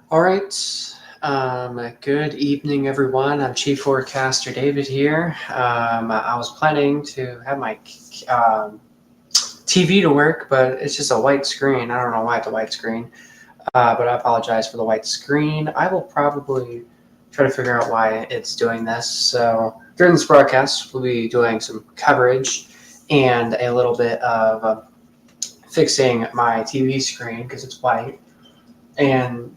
All right. Good evening, everyone. I'm Chief Forecaster David here. I was planning to have my TV to work, but it's just a white screen. I don't know why it's a white screen, but I apologize for the white screen. I will probably try to figure out why it's doing this. So during this broadcast, we'll be doing some coverage and a little bit of fixing my TV screen because it's white. And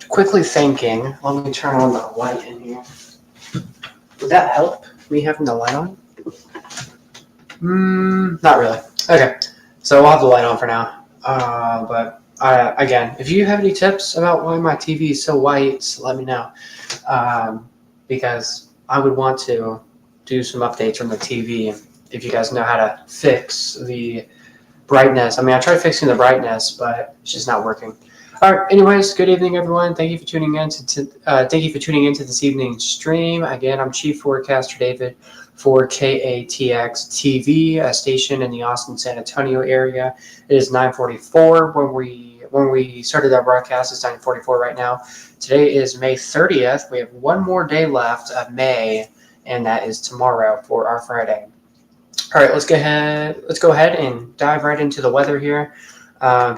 quickly thinking, let me turn on the light in here. Would that help me having the light on? Not really. Okay, so we'll have the light on for now. Again, if you have any tips about why my TV is so white, let me know. Because I would want to do some updates on the TV. If you guys know how to fix the brightness. I mean, I tried fixing the brightness, but it's just not working. All right. Anyways, good evening, everyone. Thank you for tuning in thank you for tuning into this evening's stream. Again, I'm Chief Forecaster David for KATX TV, a station in the Austin, San Antonio area. It is 9:44 when we started our broadcast. It's 9:44 right now. Today is May 30th. We have one more day left of May, and that is tomorrow for our Friday. All right, let's go ahead and dive right into the weather here.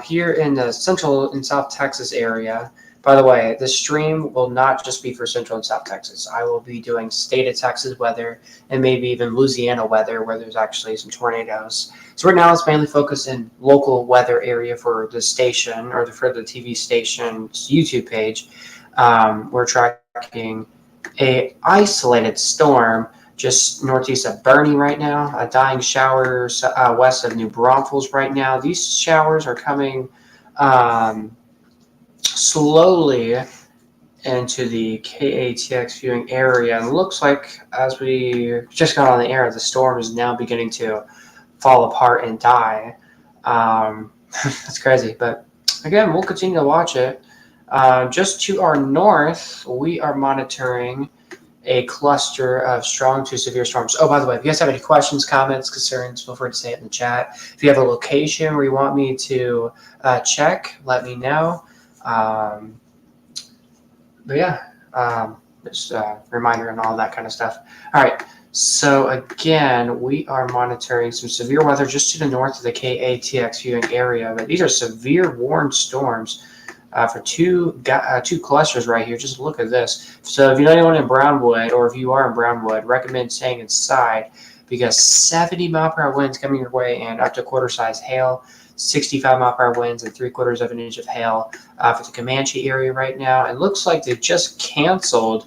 Here in the Central and South Texas area. By the way, this stream will not just be for Central and South Texas. I will be doing state of Texas weather and maybe even Louisiana weather where there's actually some tornadoes. So right now it's mainly focused in local weather area for the station or for the TV station's YouTube page. We're tracking a isolated storm just northeast of Bernie right now. Dying showers west of New Braunfels right now. These showers are coming slowly into the KATX viewing area. And it looks like as we just got on the air, the storm is now beginning to fall apart and die. That's crazy. But again, we'll continue to watch it. Just to our north, we are monitoring a cluster of strong to severe storms. Oh, by the way, if you guys have any questions, comments, concerns, feel free to say it in the chat. If you have a location where you want me to check, let me know. Just a reminder and all that kind of stuff. All right. So again, we are monitoring some severe weather just to the north of the KATX viewing area, but these are severe warned storms. For two clusters right here. Just look at this. So if you know anyone in Brownwood, or if you are in Brownwood, recommend staying inside because 70-mile-per-hour winds coming your way and up to quarter-size hail, 65-mile-per-hour winds and 3/4 of an inch of hail for the Comanche area right now. It looks like they just canceled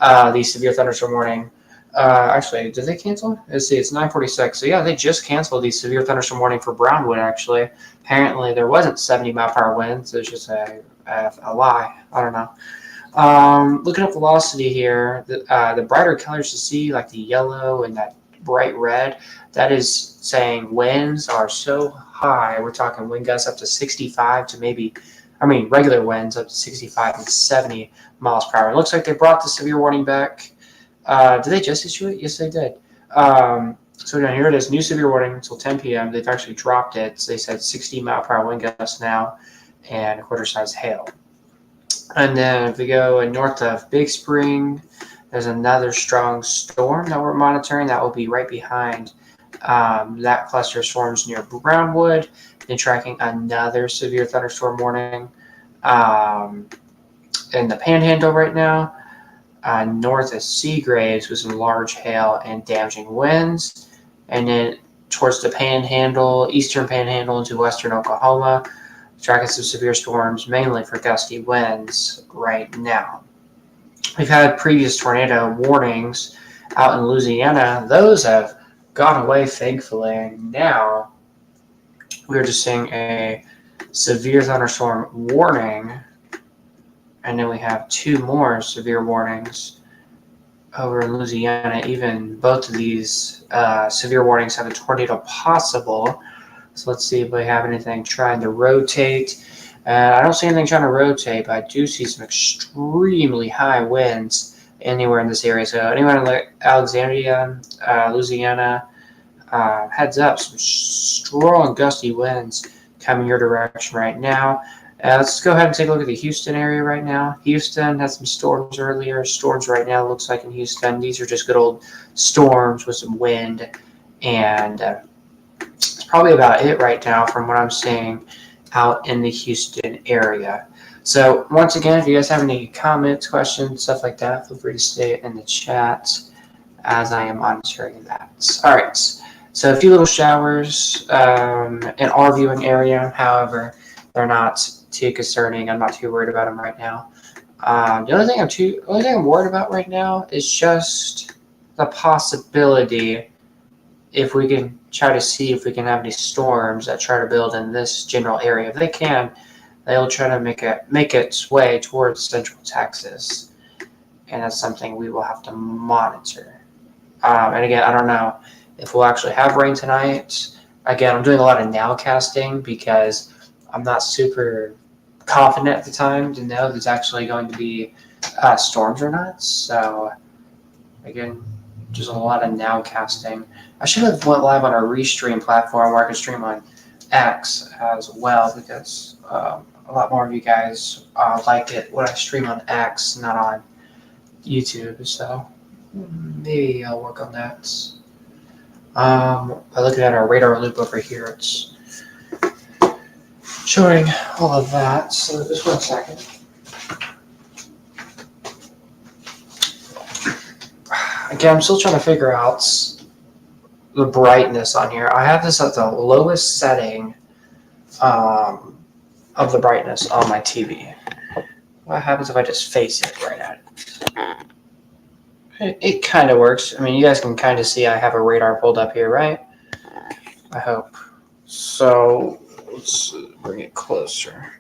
the severe thunderstorm warning. Actually, did they cancel? Let's see, it's 9:46. So yeah, they just canceled the severe thunderstorm warning for Brownwood. Actually, apparently there wasn't 70-mile-per-hour winds. It's just a lie. I don't know. Looking at velocity here, the brighter colors you see, like the yellow and that bright red, that is saying winds are so high. We're talking wind gusts up to 65 to regular winds up to 65 and 70 miles per hour. It looks like they brought the severe warning back. Did they just issue it? Yes, they did. So down here it is, new severe warning until 10 p.m. They've actually dropped it. So they said 60-mile-per-hour wind gusts now and quarter-size hail. And then if we go north of Big Spring, there's another strong storm that we're monitoring. That will be right behind that cluster of storms near Brownwood. Then tracking another severe thunderstorm warning in the Panhandle right now. North of Seagraves with some large hail and damaging winds. And then towards the Panhandle, eastern Panhandle into western Oklahoma, tracking some severe storms, mainly for gusty winds right now. We've had previous tornado warnings out in Louisiana. Those have gone away, thankfully. And now we're just seeing a severe thunderstorm warning. And then we have two more severe warnings over in Louisiana. Even both of these severe warnings have a tornado possible. So let's see if we have anything trying to rotate. I don't see anything trying to rotate, but I do see some extremely high winds anywhere in this area. So anyone in Alexandria, Louisiana, heads up, some strong gusty winds coming your direction right now. Let's go ahead and take a look at the Houston area right now. Houston had some storms earlier. Storms right now looks like in Houston. These are just good old storms with some wind, and it's probably about it right now from what I'm seeing out in the Houston area. So once again, if you guys have any comments, questions, stuff like that, feel free to say it in the chat as I am monitoring that. All right. So a few little showers in our viewing area. However, they're not too concerning. I'm not too worried about them right now. The only thing I'm worried about right now is just the possibility if we can try to see if we can have any storms that try to build in this general area. If they can, they'll try to make its way towards central Texas, and that's something we will have to monitor. And again, I don't know if we'll actually have rain tonight. Again, I'm doing a lot of nowcasting because I'm not super confident at the time to know if there's actually going to be storms or not. So again, just a lot of nowcasting. I should have went live on our Restream platform where I can stream on X as well because a lot more of you guys like it when I stream on X, not on YouTube. So maybe I'll work on that. By looking at our radar loop over here, it's showing all of that. So just 1 second. Again, I'm still trying to figure out the brightness on here. I have this at the lowest setting of the brightness on my TV. What happens if I just face it right at it? It kind of works. I mean, you guys can kind of see I have a radar pulled up here, right? I hope. So let's bring it closer.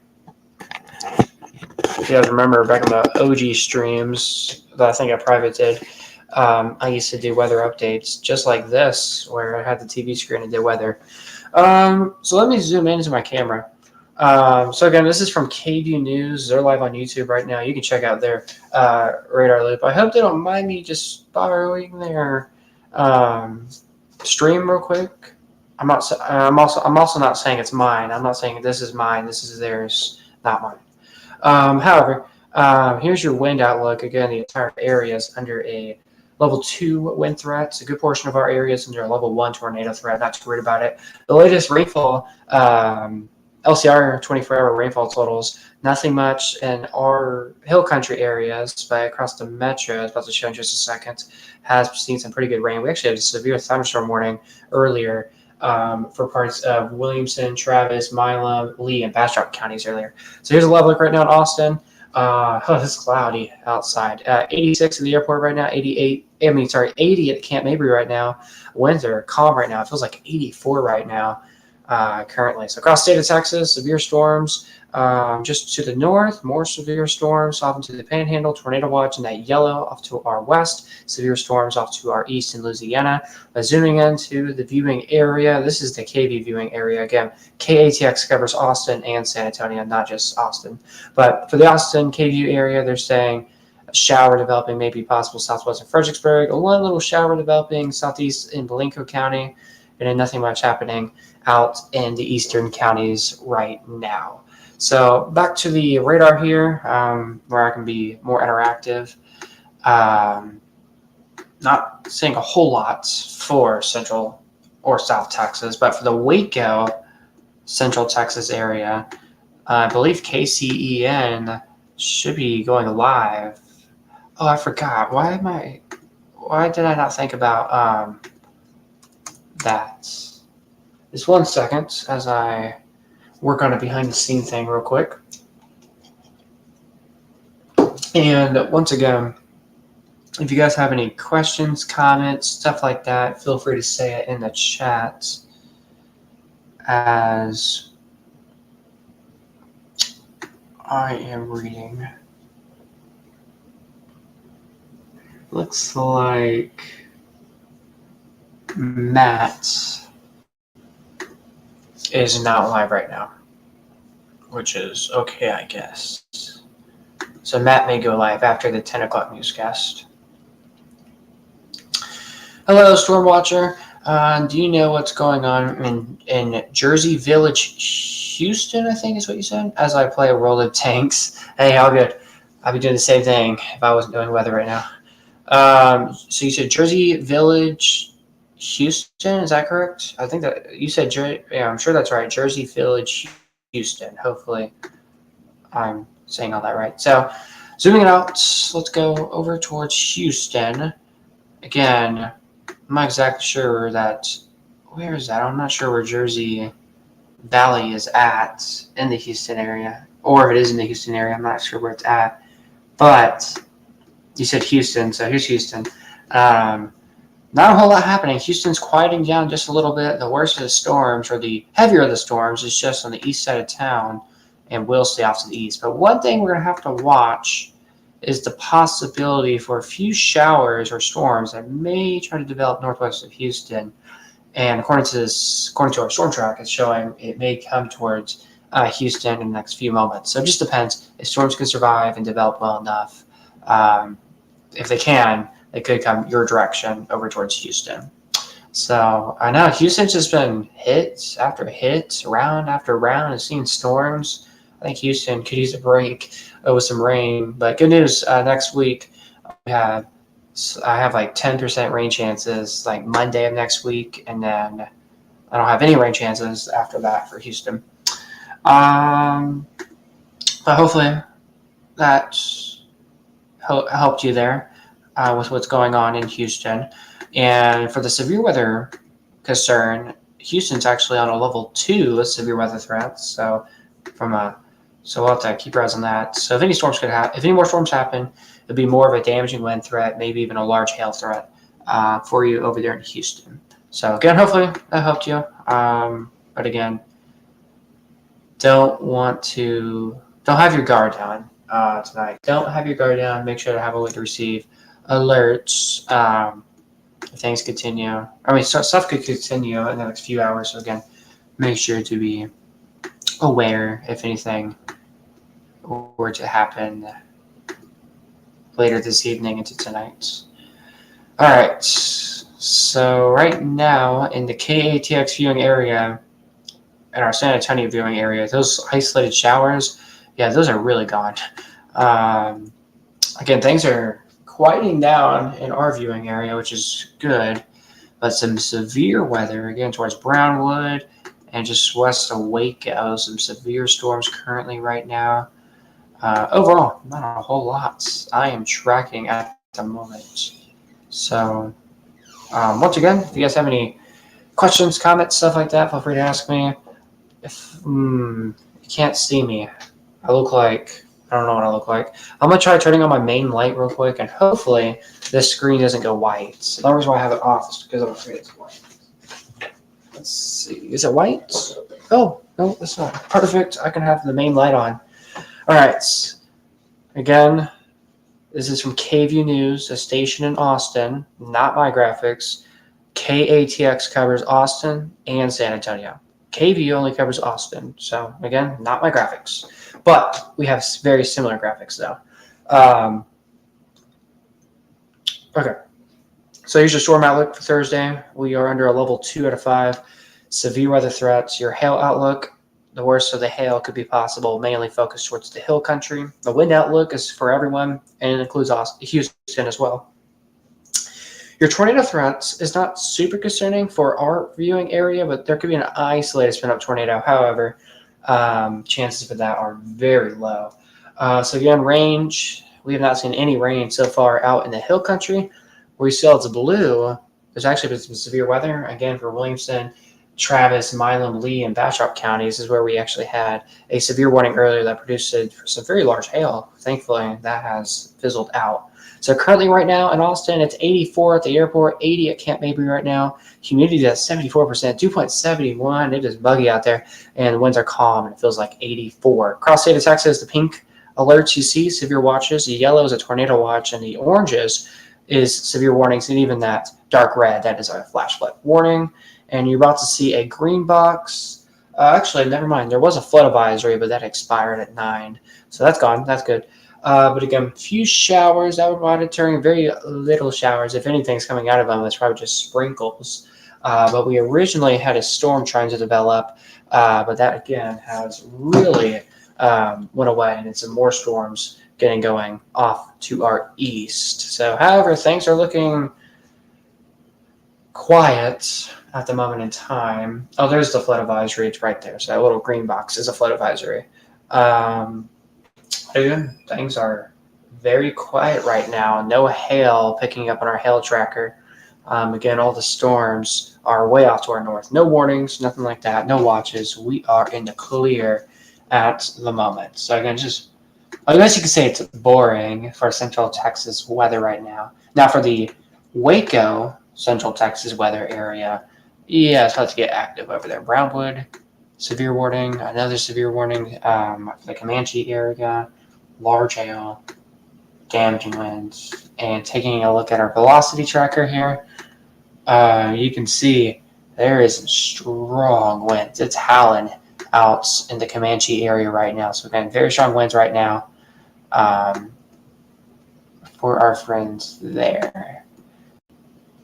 If you guys remember back in the OG streams that I think I private did, I used to do weather updates just like this, where I had the TV screen and did weather. So let me zoom into my camera. So again, this is from KView News. They're live on YouTube right now. You can check out their radar loop. I hope they don't mind me just borrowing their stream real quick. I'm also not saying it's mine. I'm not saying this is mine. This is theirs, not mine. However, here's your wind outlook. Again, the entire area is under a level 2 wind threat. A good portion of our area is under a level 1 tornado threat. Not too worried about it. The latest rainfall, LCR 24-hour rainfall totals, nothing much in our hill country areas, but across the metro, I was about to show in just a second, has seen some pretty good rain. We actually had a severe thunderstorm warning earlier for parts of Williamson, Travis, Milam, Lee, and Bastrop counties earlier. So here's a level look right now in Austin. It's cloudy outside. 86 at the airport right now, 80 at Camp Mabry right now. Winds are calm right now. It feels like 84 right now currently. So across the state of Texas, severe storms. Just to the north, more severe storms off into the Panhandle, tornado watch in that yellow off to our west, severe storms off to our east in Louisiana. Zooming into the viewing area, this is the KV viewing area. Again, KATX covers Austin and San Antonio, not just Austin. But for the Austin KV area, they're saying a shower developing may be possible southwest of Fredericksburg, one little shower developing southeast in Blanco County, and then nothing much happening out in the eastern counties right now. So back to the radar here, where I can be more interactive. Not seeing a whole lot for central or south Texas, but for the Waco, central Texas area, I believe KCEN should be going live. Oh, I forgot. Why did I not think about that? Just 1 second as I work on a behind-the-scenes thing real quick. And once again, if you guys have any questions, comments, stuff like that, feel free to say it in the chat as I am reading. Looks like Matt is not live right now, which is okay, I guess. So Matt may go live after the 10 o'clock newscast. Hello, Storm Watcher. Do you know what's going on in Jersey Village, Houston? I think is what you said. As I play a roll of tanks. Hey, how good. I'd be doing the same thing if I wasn't doing weather right now. So you said Jersey Village, Houston. Is that correct? I think that you said yeah, I'm sure that's right. Jersey Village, Houston. Hopefully, I'm saying all that right. So, zooming out, let's go over towards Houston. Again, I'm not exactly sure that. Where is that? I'm not sure where Jersey Valley is at in the Houston area, or if it is in the Houston area. I'm not sure where it's at. But you said Houston, so here's Houston. Not a whole lot happening. Houston's quieting down just a little bit. The worst of the storms, or the heavier of the storms, is just on the east side of town and will stay off to the east. But one thing we're going to have to watch is the possibility for a few showers or storms that may try to develop northwest of Houston. And according to our storm track, it's showing it may come towards Houston in the next few moments. So it just depends if storms can survive and develop well enough. If they can, they could come your direction over towards Houston. So I know Houston's just been hit after hit, round after round, and seeing storms. I think Houston could use a break with some rain. But good news, next week I have like 10% rain chances, like Monday of next week, and then I don't have any rain chances after that for Houston. But hopefully that helped you there with what's going on in Houston. And for the severe weather concern, Houston's actually on a level 2 of severe weather threats. So we'll have to keep our eyes on that. So if any more storms happen, it'll be more of a damaging wind threat, maybe even a large hail threat for you over there in Houston. So again, hopefully that helped you. But again, don't have your guard down tonight. Don't have your guard down. Make sure to have a way to receive alerts if things continue. Stuff could continue in the next few hours. So again, make sure to be aware if anything were to happen later this evening into tonight. All right. So right now in the KATX viewing area and our San Antonio viewing area, those isolated showers, yeah, those are really gone. Again, things are quieting down in our viewing area, which is good, but some severe weather, again, towards Brownwood and just west of Waco, some severe storms currently right now. Overall, not a whole lot I am tracking at the moment. So, once again, if you guys have any questions, comments, stuff like that, feel free to ask me. If you can't see me, I don't know what I look like. I'm going to try turning on my main light real quick, and hopefully this screen doesn't go white. So the reason why I have it off is because I'm afraid it's white. Let's see. Is it white? Oh, no, it's not. Perfect. I can have the main light on. All right. Again, this is from KView News, a station in Austin, not my graphics. KATX covers Austin and San Antonio. KView only covers Austin. So, again, not my graphics. But we have very similar graphics, though. Okay. So here's your storm outlook for Thursday. We are under a level 2 out of 5. Severe weather threats. Your hail outlook, the worst of the hail could be possible, mainly focused towards the hill country. The wind outlook is for everyone, and it includes Houston as well. Your tornado threats is not super concerning for our viewing area, but there could be an isolated spin-up tornado. However, chances for that are very low. So again, range, we have not seen any rain so far out in the hill country. Where you still it's blue, there's actually been some severe weather. Again, for Williamson, Travis, Milam, Lee, and Bastrop counties is where we actually had a severe warning earlier that produced some very large hail. Thankfully, that has fizzled out. So currently right now in Austin, it's 84 at the airport, 80 at Camp Mabry right now. Humidity is at 74%, 2.71. It is muggy out there, and the winds are calm, and it feels like 84. Across state of Texas, the pink alerts you see, severe watches. The yellow is a tornado watch, and the oranges is severe warnings, and even that dark red, that is a flash flood warning. And you're about to see a green box. Actually, never mind. There was a flood advisory, but that expired at 9. So that's gone. That's good. But again, few showers that we're monitoring, very little showers. If anything's coming out of them, it's probably just sprinkles. But we originally had a storm trying to develop, but that again has really went away, and it's some more storms getting going off to our east. So, however, things are looking quiet at the moment in time. Oh, there's the flood advisory. It's right there. So that little green box is a flood advisory. Again, things are very quiet right now. No hail picking up on our hail tracker. Again, all the storms are way off to our north. No warnings, nothing like that. No watches. We are in the clear at the moment. So again, I guess you could say it's boring for Central Texas weather right now. Now for the Waco, Central Texas weather area, yeah, it's about to get active over there. Brownwood, severe warning, another severe warning. The Comanche area, large hail, damaging winds. And taking a look at our velocity tracker here, you can see there is some strong winds. It's howling out in the Comanche area right now. So again, very strong winds right now for our friends there.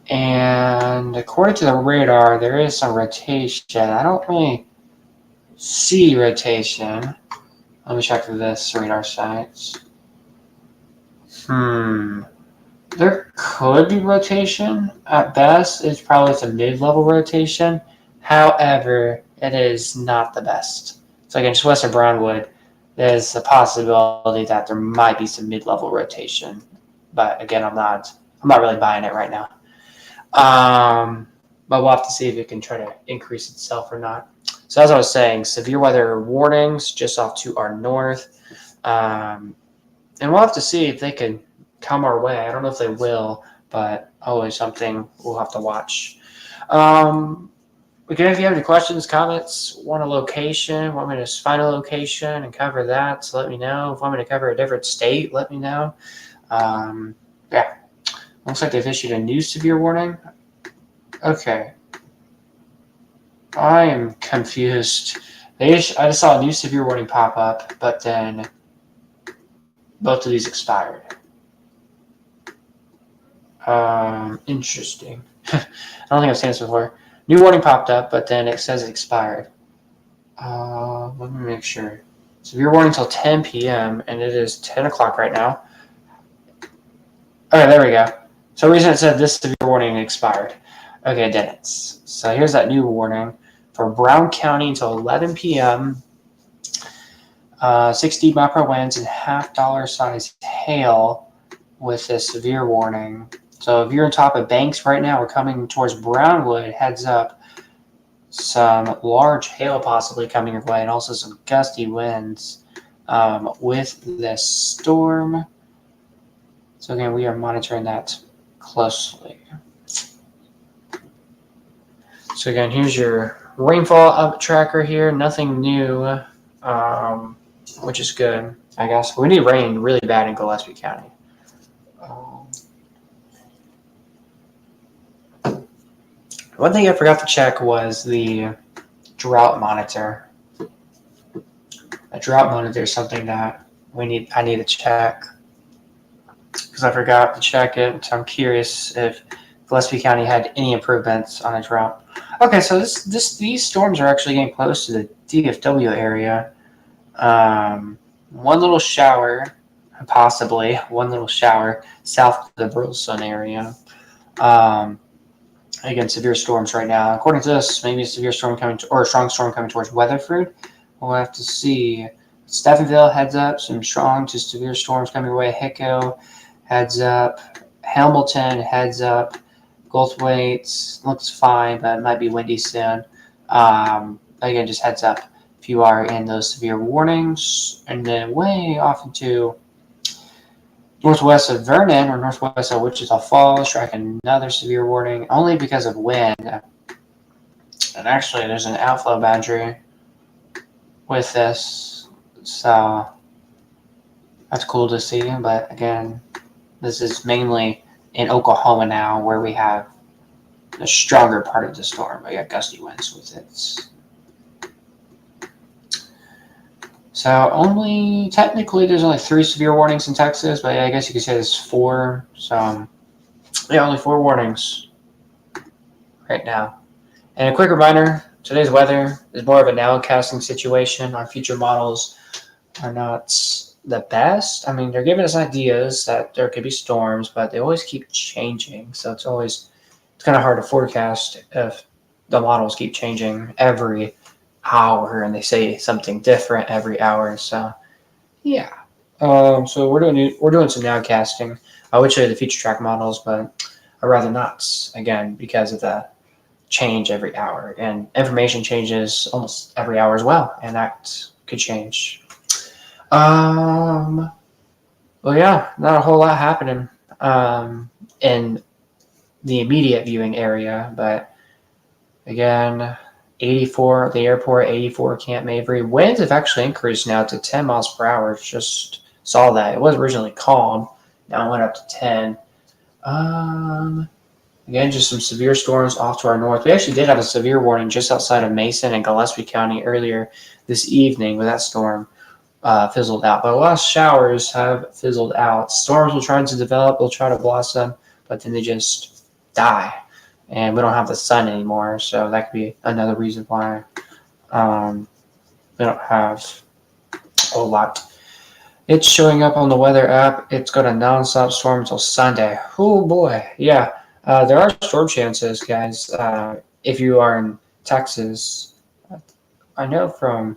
And according to the radar, there is some rotation. I don't really see rotation. Let me check this radar sites. There could be rotation. At best, it's probably some mid-level rotation. However, it is not the best. So again, just west of Brownwood, there's a possibility that there might be some mid-level rotation. But again, I'm not really buying it right now. But we'll have to see if it can try to increase itself or not. So as I was saying, severe weather warnings just off to our north. And we'll have to see if they can come our way. I don't know if they will, but always something we'll have to watch. Again, if you have any questions, comments, want a location, want me to find a location and cover that, so let me know. If you want me to cover a different state, let me know. Yeah. Looks like they've issued a new severe warning. Okay. I am confused. I just saw a new severe warning pop up, but then both of these expired. Interesting. I don't think I've seen this before. New warning popped up, but then it says it expired. Let me make sure. Severe warning till 10 p.m. and it is 10 o'clock right now. Okay, there we go. So the reason it said this severe warning expired. Okay, it didn't. So here's that new warning for Brown County until 11 p.m. 60 mile per winds and $half size hail with this severe warning. So if you're on top of Banks right now or coming towards Brownwood, heads up. Some large hail possibly coming your way and also some gusty winds with this storm. So again, we are monitoring that closely. So again, here's your rainfall up tracker here. Nothing new, which is good, I guess. We need rain really bad in Gillespie County. One thing I forgot to check was the drought monitor. A drought monitor is something that I need to check because I forgot to check it. So I'm curious if Gillespie County had any improvements on a drought. Okay, so these storms are actually getting close to the DFW area. One little shower, possibly one little shower south of the Burleson area. Again, severe storms right now. According to this, maybe a severe storm coming or a strong storm coming towards Weatherford. We'll have to see. Stephenville, heads up. Some strong to severe storms coming your way. Hicko, heads up. Hamilton, heads up. Goldthwaite looks fine, but it might be windy soon. Again, just heads up if you are in those severe warnings. And then way off into northwest of Vernon or northwest of Wichita Falls, tracking another severe warning, only because of wind. And actually, there's an outflow boundary with this, so that's cool to see. But again, this is mainly in Oklahoma now, where we have the stronger part of the storm. We got gusty winds with it. So technically there's only 3 severe warnings in Texas, but yeah, I guess you could say there's 4. So yeah, only 4 warnings right now. And a quick reminder, today's weather is more of a nowcasting situation. Our future models are not the best. I mean, they're giving us ideas that there could be storms, but they always keep changing. So it's kind of hard to forecast if the models keep changing every hour and they say something different every hour. So yeah. So we're doing some nowcasting. I would show you the future track models, but I'd rather not, again, because of the change every hour, and information changes almost every hour as well, and that could change. Well, yeah, not a whole lot happening in the immediate viewing area, but again, 84 at the airport, 84 Camp Mabry. Winds have actually increased now to 10 miles per hour. Just saw that. It was originally calm. Now it went up to 10. Again, just some severe storms off to our north. We actually did have a severe warning just outside of Mason and Gillespie County earlier this evening, but that storm fizzled out. But a lot of showers have fizzled out. Storms will try to develop. They'll try to blossom, but then they just die. And we don't have the sun anymore, so that could be another reason why we don't have a lot. It's showing up on the weather app. It's got a nonstop storm until Sunday. Oh boy, yeah. There are storm chances, guys. If you are in Texas, I know from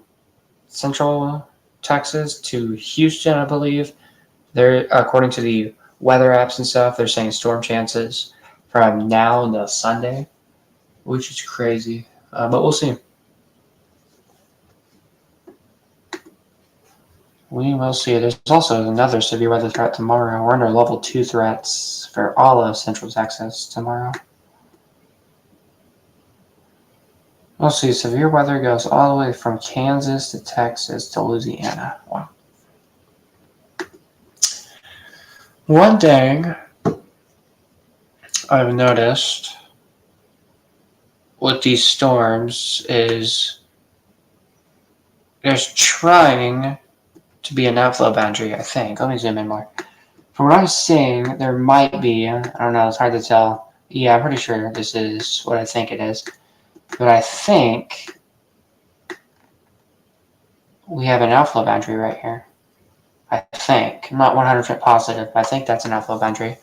Central Texas to Houston, I believe, they're according to the weather apps and stuff, they're saying storm chances from now until Sunday, which is crazy. But we'll see. We will see. There's also another severe weather threat tomorrow. We're under level 2 threats for all of Central Texas tomorrow. We'll see. Severe weather goes all the way from Kansas to Texas to Louisiana. Wow. One thing I've noticed with these storms is there's trying to be an outflow boundary, I think. Let me zoom in more. From what I'm seeing, there might be, I don't know, it's hard to tell. Yeah, I'm pretty sure this is what I think it is. But I think we have an outflow boundary right here. I think. I'm not 100% positive, but I think that's an outflow boundary.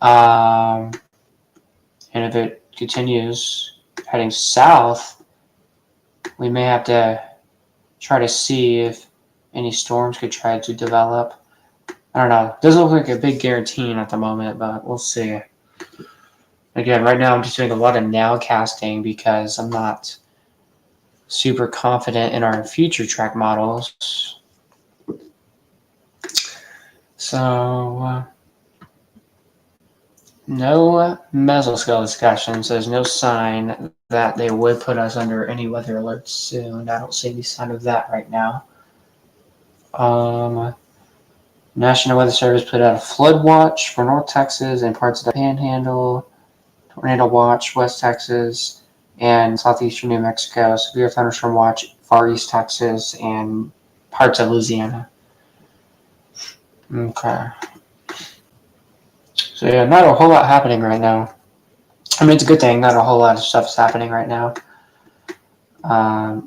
And if it continues heading south, we may have to try to see if any storms could try to develop. I don't know. It doesn't look like a big guarantee at the moment, but we'll see. Again, right now I'm just doing a lot of nowcasting because I'm not super confident in our future track models. So, no mesoscale discussions. There's no sign that they would put us under any weather alerts soon. I don't see any sign of that right now. National Weather Service put out a flood watch for North Texas and parts of the Panhandle, tornado watch, West Texas, and southeastern New Mexico, severe thunderstorm watch, far east Texas, and parts of Louisiana. Okay. So yeah, not a whole lot happening right now. I mean, it's a good thing. Not a whole lot of stuff is happening right now.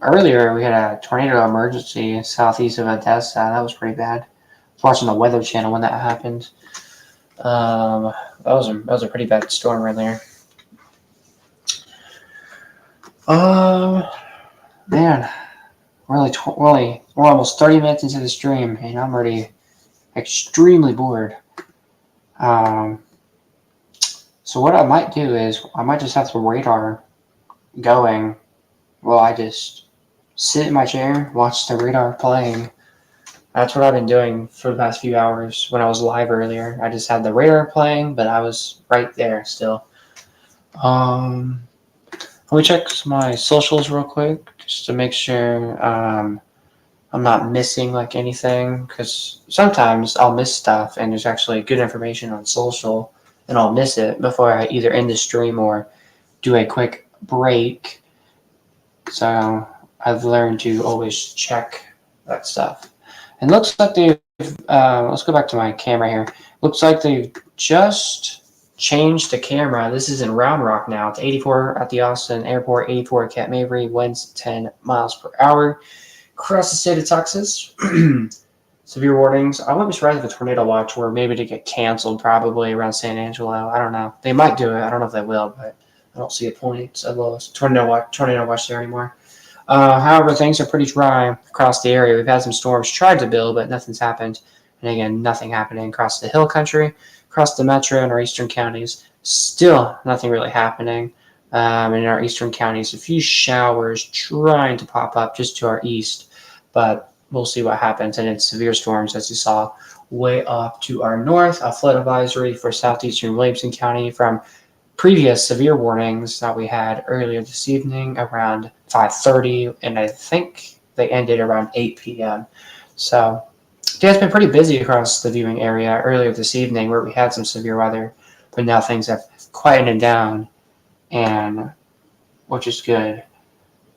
Earlier, we had a tornado emergency southeast of Odessa. That was pretty bad. I was watching the Weather Channel when that happened. That was a pretty bad storm right there. Man, we're almost 30 minutes into the stream, and I'm already extremely bored. So what I might do is I might just have the radar going while I just sit in my chair, watch the radar playing. That's what I've been doing for the past few hours when I was live earlier. I just had the radar playing, but I was right there still. Let me check my socials real quick just to make sure I'm not missing like anything, because sometimes I'll miss stuff and there's actually good information on social and I'll miss it before I either end the stream or do a quick break. So I've learned to always check that stuff. And looks like they've, let's go back to my camera here. Looks like they've just change the camera. This is in Round Rock now. It's 84 at the Austin Airport, 84 at Camp Mabry, winds 10 miles per hour. Across the state of Texas, severe warnings. I wouldn't be surprised if a tornado watch were maybe to get canceled probably around San Angelo. I don't know. They might do it. I don't know if they will, but I don't see a point of a tornado watch there anymore. However, things are pretty dry across the area. We've had some storms tried to build, but nothing's happened. And again, nothing happening across the hill country, across the metro and our eastern counties. Still nothing really happening in our eastern counties. A few showers trying to pop up just to our east, but we'll see what happens. And it's severe storms, as you saw, way off to our north. A flood advisory for southeastern Williamson County from previous severe warnings that we had earlier this evening around 5:30, and I think they ended around 8 p.m. So yeah, it's been pretty busy across the viewing area earlier this evening where we had some severe weather, but now things have quietened down, and which is good.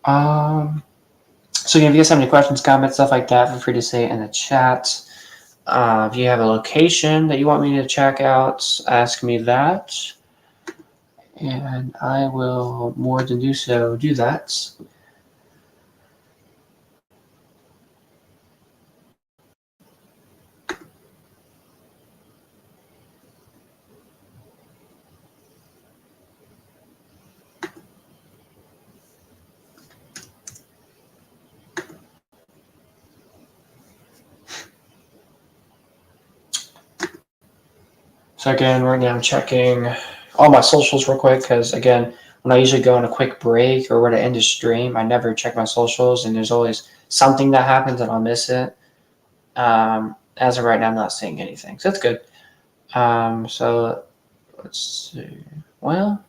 So if you guys have any questions, comments, stuff like that, feel free to say it in the chat. If you have a location that you want me to check out, ask me that. And I will more than do that. So again, right now I'm checking all my socials real quick because again, when I usually go on a quick break or when I end a stream, I never check my socials, and there's always something that happens and I'll miss it. As of right now, I'm not seeing anything, so that's good. So let's see. Well,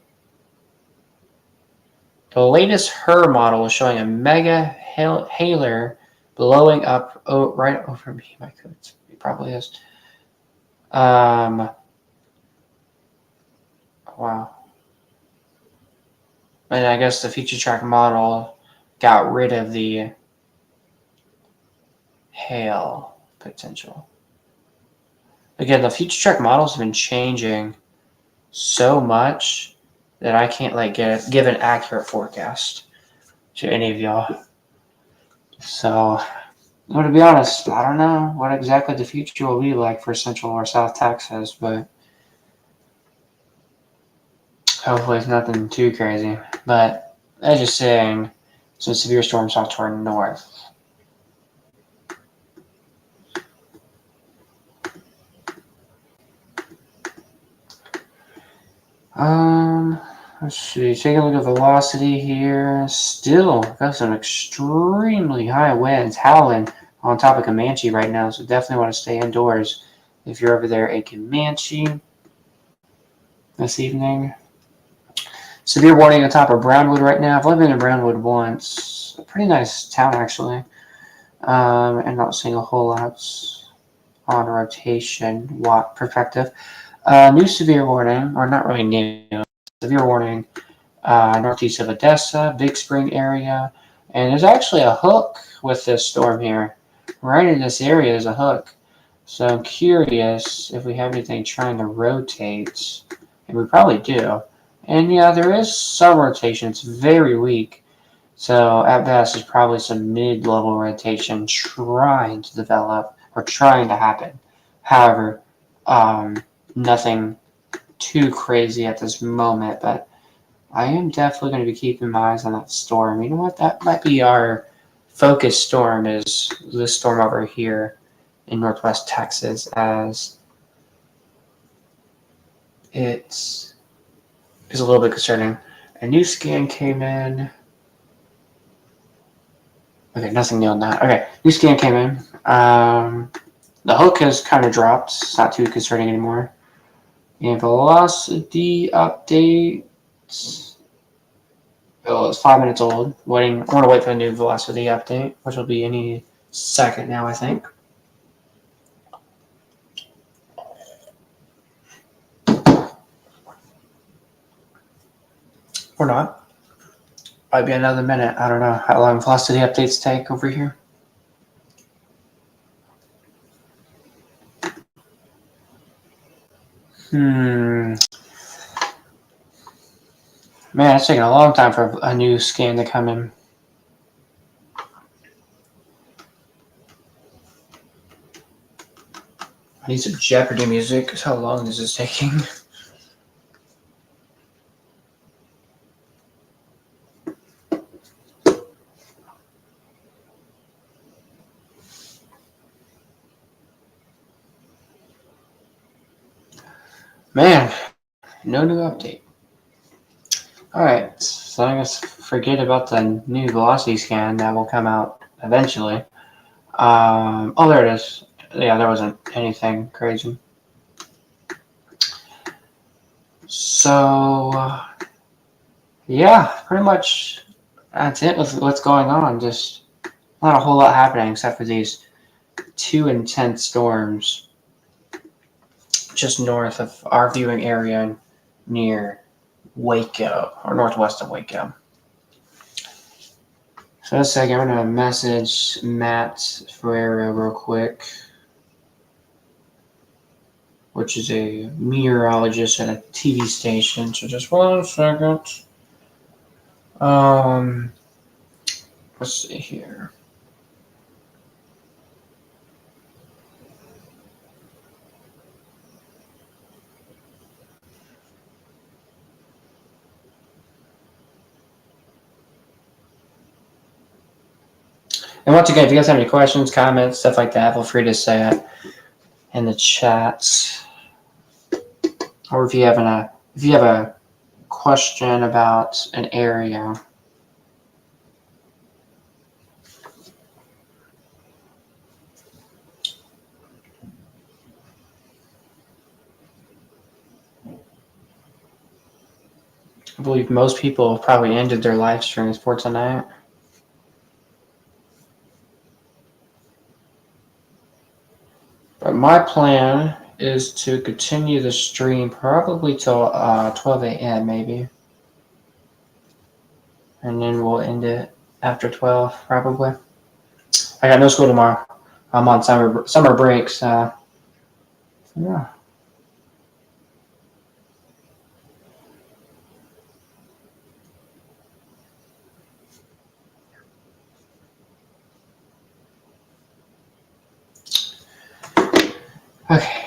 the latest HER model is showing a mega hailer blowing up right over me. My goodness, it probably is. Wow. And I guess the feature track model got rid of the hail potential. Again, the feature track models have been changing so much that I can't give an accurate forecast to any of y'all. So, well, to be honest, I don't know what exactly the future will be like for Central or South Texas, but hopefully it's nothing too crazy. But as you're saying, some severe storms off to our north. Let's see. Take a look at velocity here. Still got some extremely high winds howling on top of Comanche right now, so definitely want to stay indoors if you're over there in Comanche this evening. Severe warning on top of Brownwood right now. I've only been in Brownwood once. A pretty nice town, actually. And not seeing a whole lot on rotation perspective. New severe warning, or not really new, severe warning, northeast of Odessa, Big Spring area. And there's actually a hook with this storm here. Right in this area is a hook. So I'm curious if we have anything trying to rotate. And we probably do. And yeah, there is some rotation. It's very weak. So at best, there's probably some mid-level rotation trying to develop or trying to happen. However, nothing too crazy at this moment, but I am definitely going to be keeping my eyes on that storm. You know what? That might be our focus storm, is this storm over here in northwest Texas, as it is a little bit concerning. A new scan came in. Okay, nothing new on that. Okay, new scan came in. The hook has kind of dropped. It's not too concerning anymore. And velocity update. Oh, it's 5 minutes old. I want to wait for the new velocity update, which will be any second now, I think. Or not. Might be another minute. I don't know how long velocity updates take over here. Man, it's taking a long time for a new scan to come in. I need some Jeopardy music. How long is this taking? Man, no new update. Alright, so I guess forget about the new velocity scan that will come out eventually. Oh, there it is. Yeah, there wasn't anything crazy. So, yeah, pretty much that's it with what's going on. Just not a whole lot happening except for these two intense storms just north of our viewing area near Waco, or northwest of Waco. So a second, I'm gonna message Matt Ferreira real quick, which is a meteorologist at a TV station. So just 1 second. Let's see here. And once again, if you guys have any questions, comments, stuff like that, feel free to say it in the chats. Or if you have a question about an area. I believe most people have probably ended their live streams for tonight. But my plan is to continue the stream probably till 12 a.m. maybe. And then we'll end it after 12 probably. I got no school tomorrow. I'm on summer break, so yeah. Okay.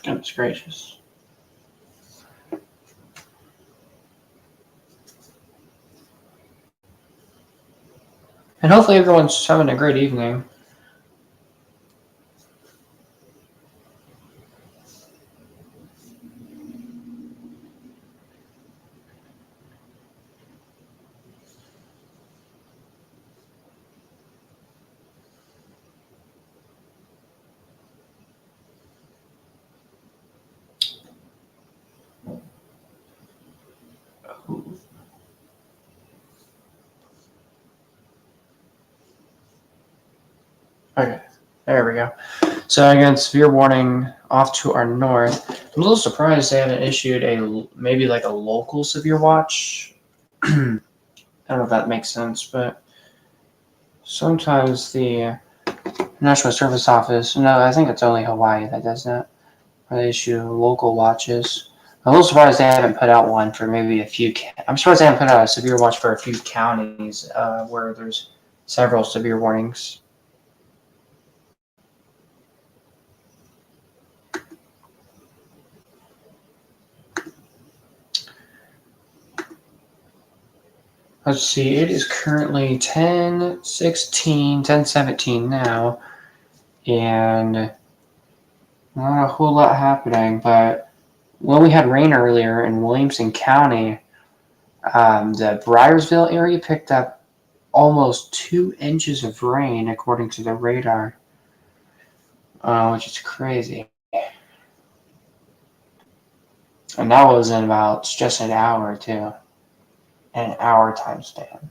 Goodness gracious. And hopefully everyone's having a great evening. Okay, there we go. So again, severe warning off to our north. I'm a little surprised they haven't issued maybe like a local severe watch. I don't know if that makes sense, but sometimes the National Service Office, no, I think it's only Hawaii that does that, where they issue local watches. I'm a little surprised they haven't put out one for maybe a few. I'm surprised they haven't put out a severe watch for a few counties where there's several severe warnings. Let's see, it is currently 10:16, 10:17 now, and not a whole lot happening, but when we had rain earlier in Williamson County, the Bryersville area picked up almost 2 inches of rain according to the radar, which is crazy. And that was in about just an hour, too. An hour time span.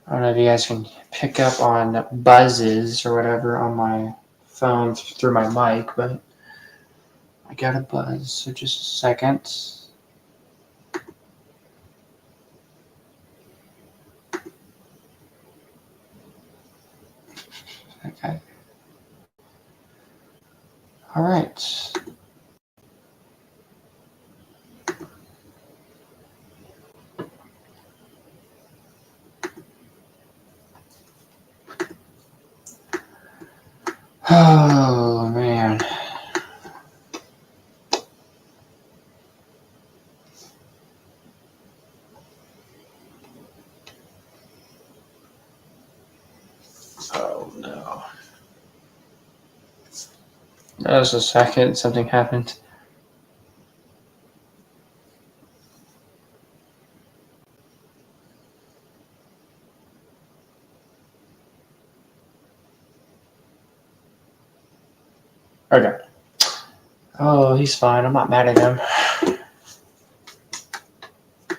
I don't know if you guys can pick up on buzzes or whatever on my phone through my mic, but I got a buzz, so just a second. Okay. All right. Oh, man. Oh, no. Just a second. Something happened. Okay. Oh, he's fine. I'm not mad at him.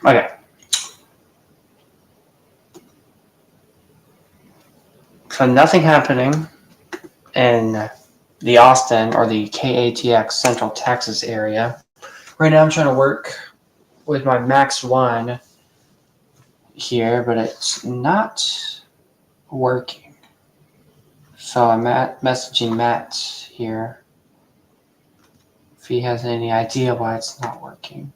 Okay. So nothing happening in the Austin or the KATX Central Texas area. Right now I'm trying to work with my Max 1 here, but it's not working. So I'm messaging Matt here if he has any idea why it's not working.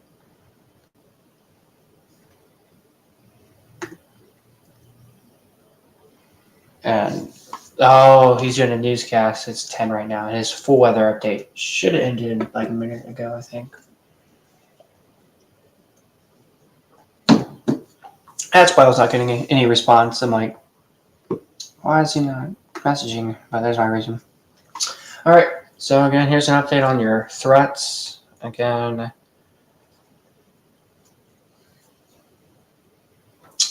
And oh, he's doing a newscast. It's 10 right now. And his full weather update should have ended like a minute ago, I think. That's why I was not getting any response. I'm like, why is he not messaging? But there's my reason. All right. So again, here's an update on your threats. Again,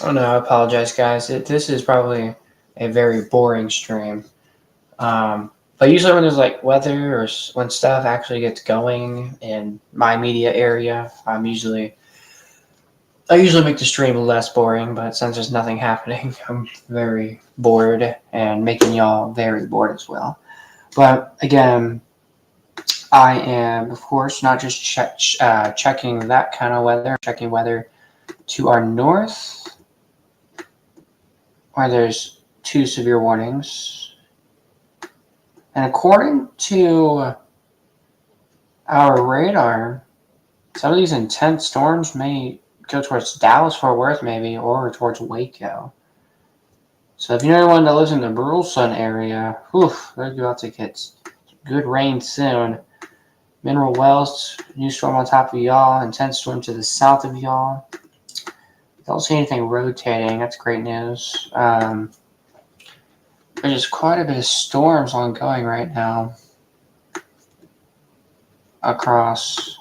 oh no, I apologize, guys. This is probably a very boring stream. But usually when there's like weather or when stuff actually gets going in my media area, I usually make the stream less boring. But since there's nothing happening, I'm very bored and making y'all very bored as well. But again, I am, of course, not just checking that kind of weather, checking weather to our north, where there's 2 severe warnings. And according to our radar, some of these intense storms may go towards Dallas-Fort Worth, maybe, or towards Waco. So if you know anyone that lives in the Burleson area, they're about to get good rain soon. Mineral Wells, new storm on top of y'all, intense storm to the south of y'all. Don't see anything rotating. That's great news. There's just quite a bit of storms ongoing right now across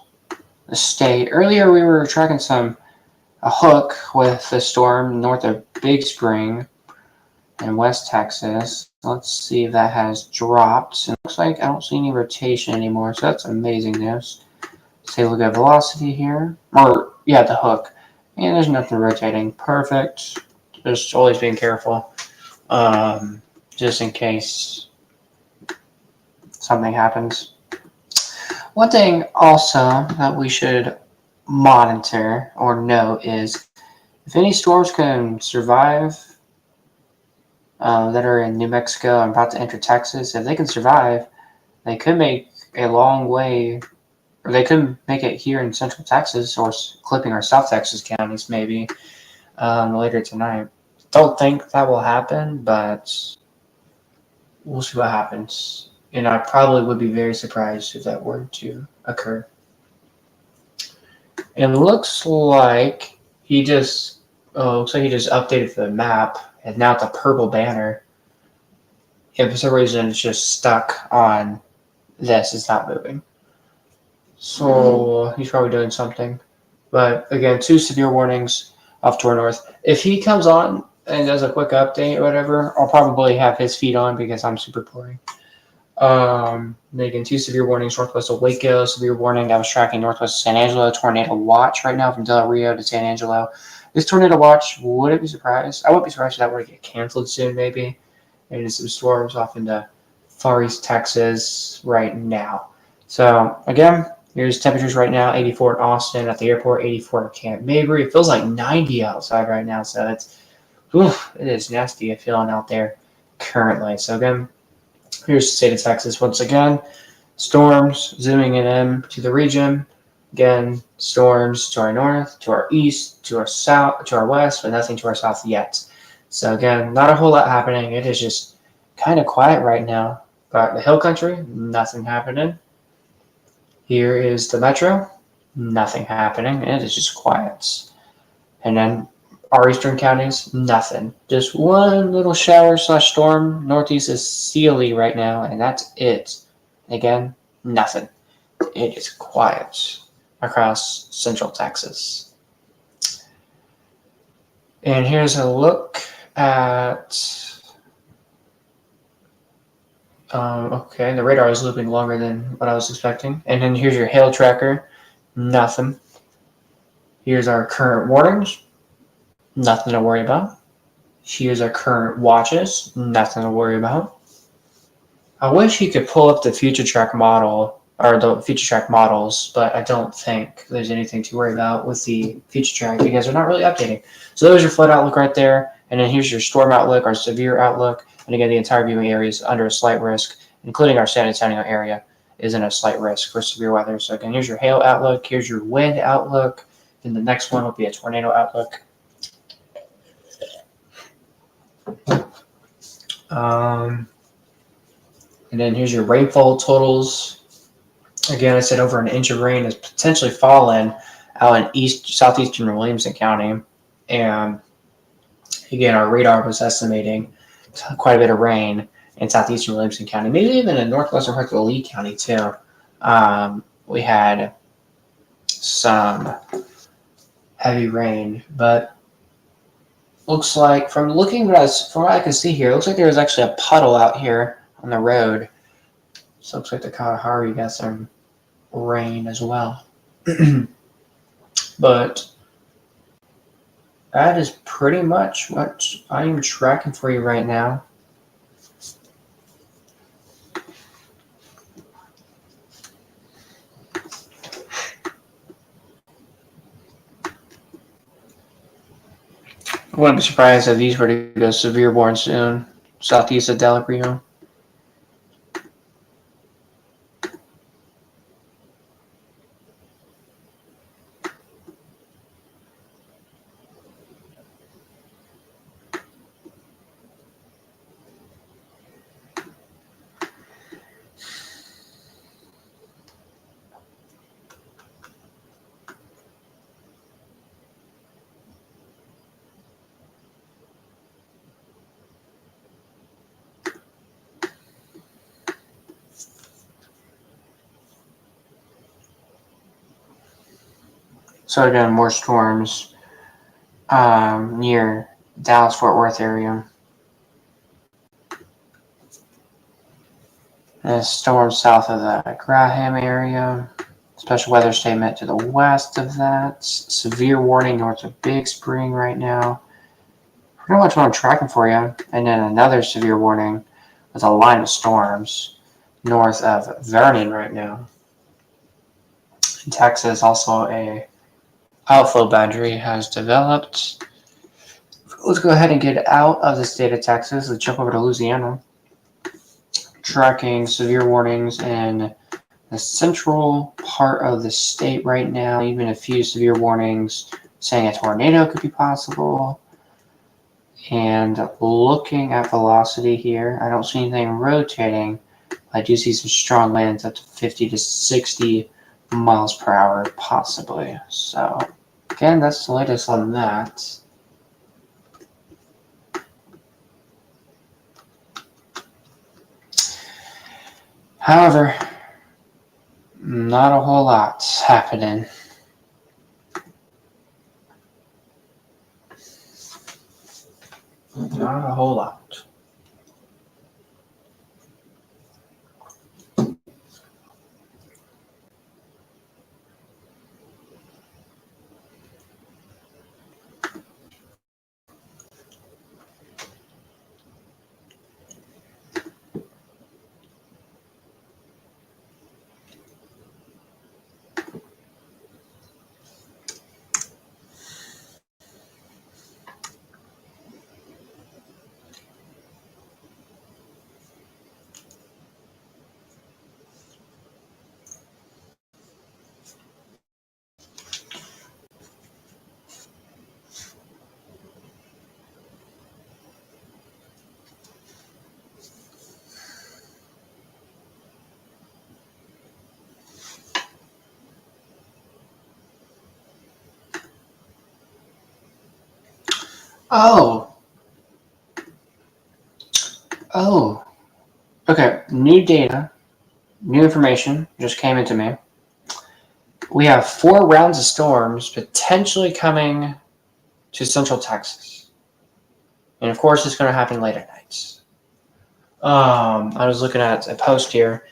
the state. Earlier, we were tracking a hook with the storm north of Big Spring in West Texas. Let's see if that has dropped. It looks like I don't see any rotation anymore, so that's amazing news. Let's take a look at velocity here. Or, yeah, the hook. And there's nothing rotating. Perfect. Just always being careful. Just in case something happens. One thing also that we should monitor or know is if any storms can survive that are in New Mexico and about to enter Texas, if they can survive, they could make a long way, or they could make it here in Central Texas or clipping our South Texas counties maybe later tonight. Don't think that will happen, but we'll see what happens. And I probably would be very surprised if that were to occur. It looks like he just updated the map, and now it's a purple banner. And for some reason, it's just stuck on this. It's not moving. So he's probably doing something. But again, 2 severe warnings off to our north. If he comes on and does a quick update or whatever, I'll probably have his feed on because I'm super boring. Again, 2 severe warnings northwest of Waco, severe warning I was tracking northwest of San Angelo, tornado watch right now from Del Rio to San Angelo. This tornado watch, wouldn't be surprised. I wouldn't be surprised if that were to get canceled soon, maybe. Maybe some storms off into Far East Texas right now. So again, here's temperatures right now: 84 in Austin at the airport, 84 at Camp Mabry. It feels like 90 outside right now, so it is nasty feeling out there currently. So again, Here's the state of Texas once again. Storms zooming in to the region. Again, storms to our north, to our east, to our south, to our west, but nothing to our south yet. So again, not a whole lot happening. It is just kind of quiet right now. But the hill country, nothing happening. Here is the metro, nothing happening. It is just quiet. And then our eastern counties, nothing. Just one little shower / storm. Northeast is Sealy right now, and that's it. Again, nothing. It is quiet across central Texas. And here's a look at, okay, the radar is looping longer than what I was expecting. And then here's your hail tracker, nothing. Here's our current warnings, nothing to worry about. Here's our current watches, nothing to worry about. I wish you could pull up the future track model or the future track models, but I don't think there's anything to worry about with the future track because they're not really updating. So there's your flood outlook right there, and then here's your storm outlook, our severe outlook, and again the entire viewing area is under a slight risk, including our San Antonio area is in a slight risk for severe weather. So again, here's your hail outlook, here's your wind outlook, then the next one will be a tornado outlook. And then here's your rainfall totals. Again, I said over an inch of rain has potentially fallen out in southeastern Williamson County. And again, our radar was estimating quite a bit of rain in southeastern Williamson County, maybe even in northwestern parts of Lee County too. We had some heavy rain, but looks like from what I can see here, it looks like there was actually a puddle out here on the road. So it looks like the Kalahari got some rain as well. But that is pretty much what I am tracking for you right now. I wouldn't be surprised if these were to go severe warning soon, southeast of Del Rio. So again, more storms near Dallas-Fort Worth area. And a storm south of the Graham area. Special weather statement to the west of that. Severe warning north of Big Spring right now. Pretty much what I'm tracking for you. And then another severe warning with a line of storms north of Vernon right now. In Texas, also a outflow boundary has developed. Let's go ahead and get out of the state of Texas. Let's jump over to Louisiana. Tracking severe warnings in the central part of the state right now. Even a few severe warnings saying a tornado could be possible. And looking at velocity here, I don't see anything rotating. I do see some strong winds up to 50 to 60 miles per hour possibly. So again, that's the latest on that. However, not a whole lot happening. Not a whole lot. Oh. Okay. New data, new information just came into me. We have 4 rounds of storms potentially coming to central Texas. And of course, it's going to happen late at nights. I was looking at a post here,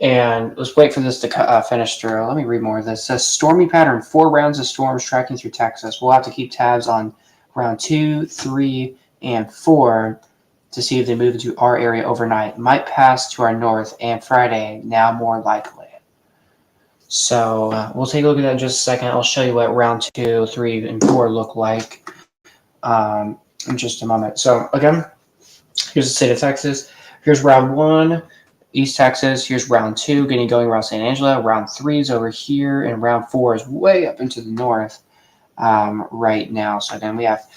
and let's wait for this to finish through. Let me read more of this. It says, stormy pattern, 4 rounds of storms tracking through Texas. We'll have to keep tabs on round 2, 3, and 4 to see if they move into our area overnight. Might pass to our north and Friday, now more likely. So we'll take a look at that in just a second. I'll show you what round 2, 3, and 4 look like in just a moment. So again, here's the state of Texas. Here's round 1, East Texas. Here's round 2, getting going around San Angelo. Round 3 is over here, and round 4 is way up into the north right now. So again, we have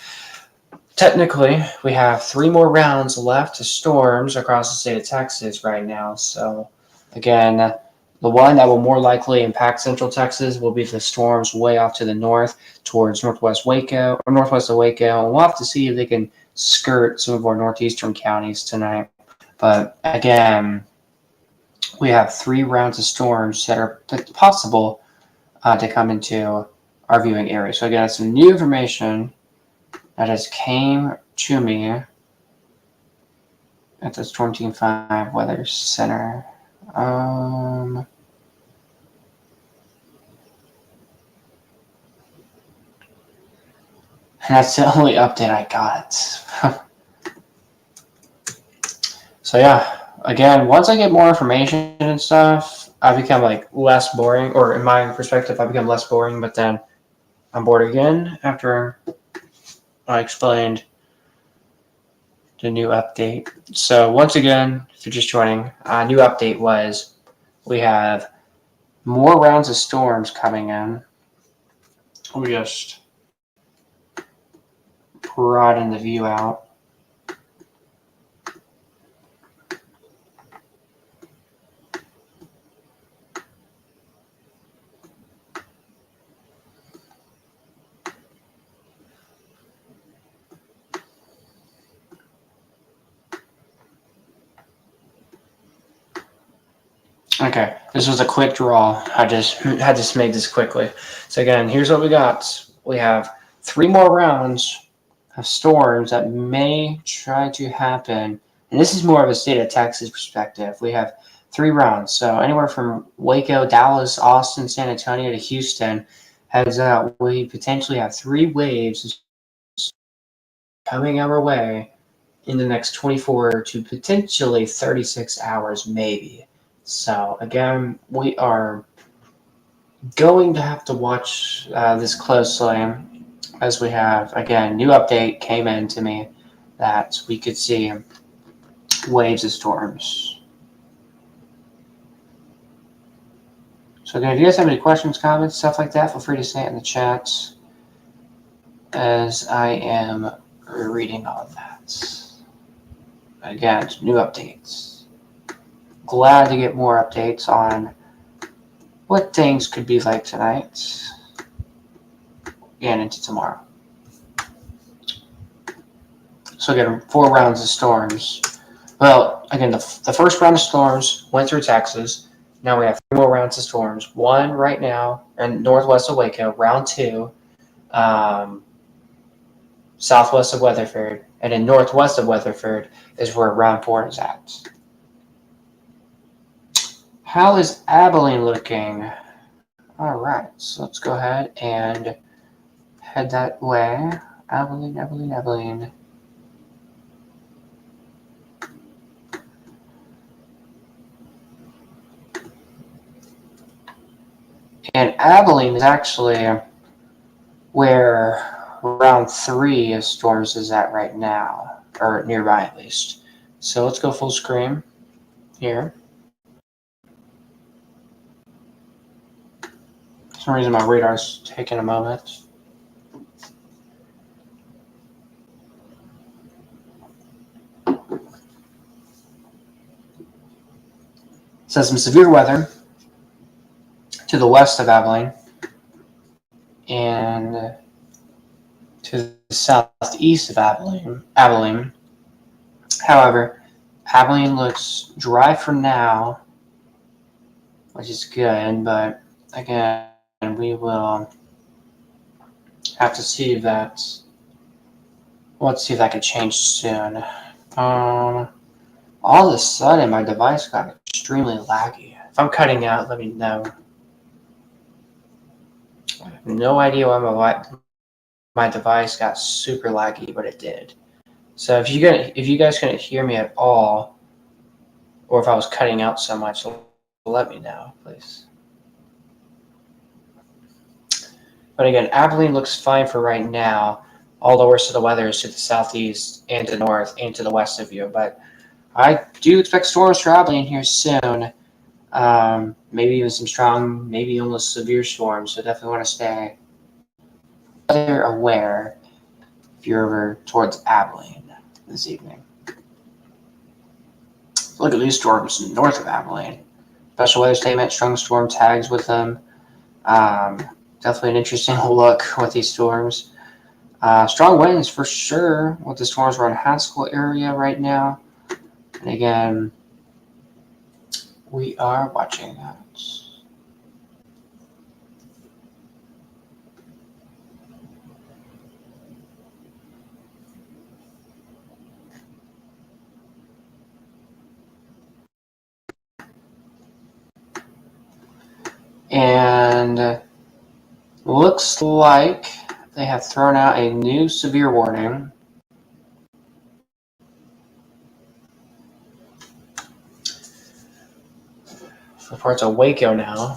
3 more rounds left of storms across the state of Texas right now. So again, the one that will more likely impact central Texas will be the storms way off to the north towards northwest Waco or northwest of Waco. And we'll have to see if they can skirt some of our northeastern counties tonight. But again, we have 3 rounds of storms that are possible to come into our viewing area. So again, some new information that has came to me at the Storm Team 5 Weather Center. And that's the only update I got. So yeah, again, once I get more information and stuff, I become like less boring, or in my perspective, I become less boring, but then I'm bored again after I explained the new update. So once again, if you're just joining, new update was we have more rounds of storms coming in. We just broaden the view out. Okay, this was a quick draw. I just had to make this quickly. So again, here's what we got. We have 3 more rounds of storms that may try to happen. And this is more of a state of Texas perspective. We have 3 rounds. So anywhere from Waco, Dallas, Austin, San Antonio to Houston. Heads up, we potentially have 3 waves coming our way in the next 24 to potentially 36 hours, maybe. So again, we are going to have to watch this closely, as we have, again, new update came in to me that we could see waves of storms. So again, if you guys have any questions, comments, stuff like that, feel free to say it in the chat as I am reading all of that. Again, new updates. Glad to get more updates on what things could be like tonight and into tomorrow. So again, 4 rounds of storms. Well, again, the first round of storms went through Texas. Now we have 3 more rounds of storms. 1 right now in northwest of Waco. Round 2, southwest of Weatherford. And in northwest of Weatherford is where round 4 is at. How is Abilene looking? All right, so let's go ahead and head that way. Abilene. And Abilene is actually where round 3 of storms is at right now, or nearby at least. So let's go full screen here. For some reason my radar's taking a moment. So some severe weather to the west of Abilene and to southeast of Abilene. However, Abilene looks dry for now, which is good, but again, we will have to see if that's. Let's see if that could change soon. All of a sudden, my device got extremely laggy. If I'm cutting out, let me know. I have no idea why my device got super laggy, but it did. So if you guys couldn't hear me at all, or if I was cutting out so much, let me know, please. But again, Abilene looks fine for right now. All the worst of the weather is to the southeast and to the north and to the west of you. But I do expect storms for Abilene here soon. Maybe even some strong, maybe almost severe storms. So definitely want to stay weather aware if you're over towards Abilene this evening. Look at these storms north of Abilene. Special weather statement, strong storm tags with them. Definitely an interesting look with these storms. Strong winds for sure with the storms around Haskell area right now. And again, we are watching that. And looks like they have thrown out a new severe warning. For parts of Waco now.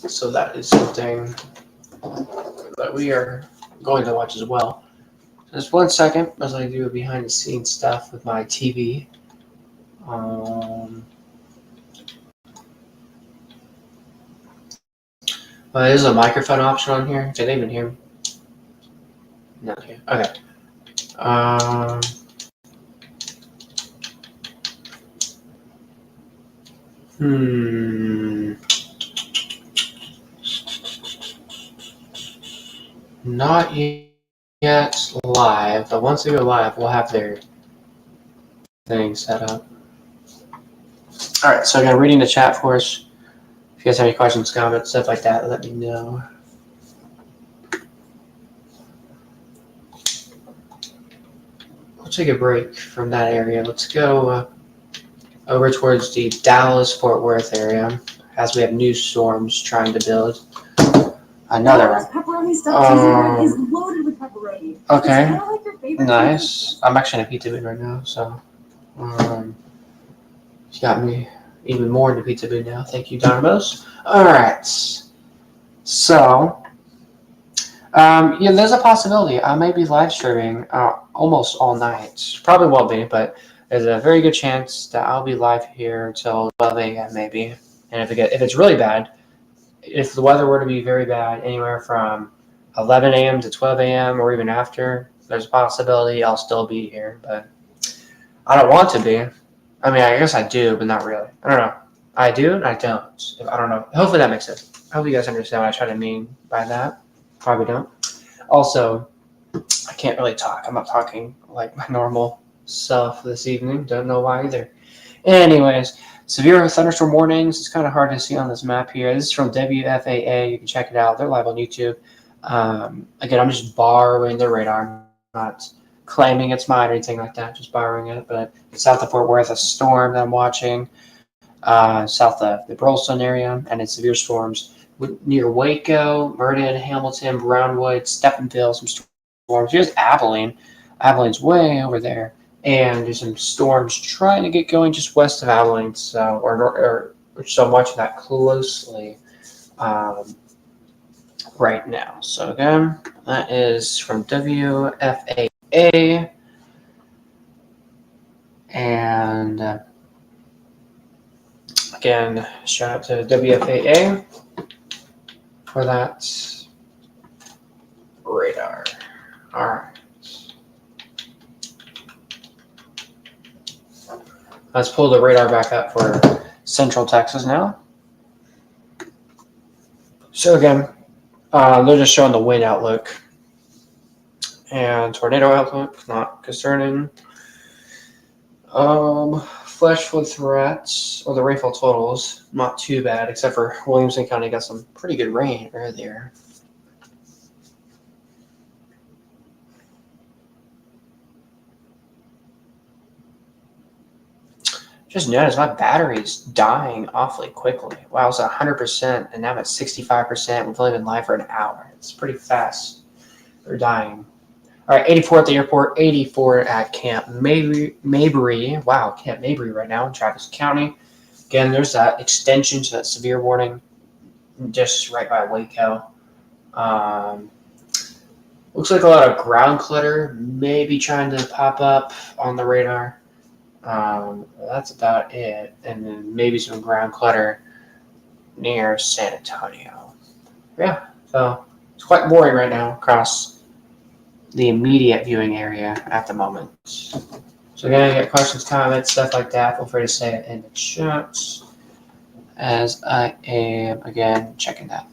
So that is something that we are going to watch as well. Just 1 second as I do behind the scenes stuff with my TV. There's a microphone option on here. Can they even hear me? No. Okay. Not yet live, but once they go live, we'll have their thing set up. All right, so again, reading the chat for us. If you guys have any questions, comments, stuff like that, let me know. We'll take a break from that area. Let's go over towards the Dallas-Fort Worth area as we have new storms trying to build. Another one. Pepperoni stuffed is loaded with pepperoni. Okay. It's kind of like your favorite nice. Pizza. I'm actually in a pizza mood right now, so you got me even more into pizza mood now. Thank you, Donamos. All right. So, yeah, there's a possibility I may be live streaming almost all night. Probably won't be, but there's a very good chance that I'll be live here until 12 a.m. maybe. And if it's really bad, if the weather were to be very bad, anywhere from 11 a.m. to 12 a.m. or even after, there's a possibility I'll still be here. But I don't want to be. I mean, I guess I do, but not really. I don't know. I do and I don't. I don't know. Hopefully that makes sense. I hope you guys understand what I try to mean by that. Probably don't. Also, I can't really talk. I'm not talking like my normal self this evening. Don't know why either. Anyways, severe thunderstorm warnings. It's kind of hard to see on this map here. This is from WFAA. You can check it out. They're live on YouTube. Again, I'm just borrowing their radar. I'm not claiming it's mine or anything like that. Just borrowing it. But south of Fort Worth, a storm that I'm watching. South of the Burleson area, and it's severe storms near Waco, Murden, Hamilton, Brownwood, Stephenville. Some storms. Here's Abilene. Abilene's way over there. And there's some storms trying to get going just west of Abilene, so so I'm watching that closely right now. So again, that is from WFAA, and again, shout out to WFAA for that radar. All right. Let's pull the radar back up for Central Texas now. So again, they're just showing the wind outlook and tornado outlook, not concerning. Flash flood threats or the rainfall totals, not too bad, except for Williamson County got some pretty good rain earlier. Just noticed my battery's dying awfully quickly. Wow, I was at 100% and now I'm at 65%. We've only been live for an hour. It's pretty fast. They're dying. All right, 84 at the airport, 84 at Camp Mabry. Wow, Camp Mabry right now in Travis County. Again, there's that extension to that severe warning just right by Waco. Looks like a lot of ground clutter maybe trying to pop up on the radar. That's about it. And then maybe some ground clutter near San Antonio. Yeah, so it's quite boring right now across the immediate viewing area at the moment. So again, I get questions, comments, stuff like that. Feel free to say it in the chat as I am, again, checking that.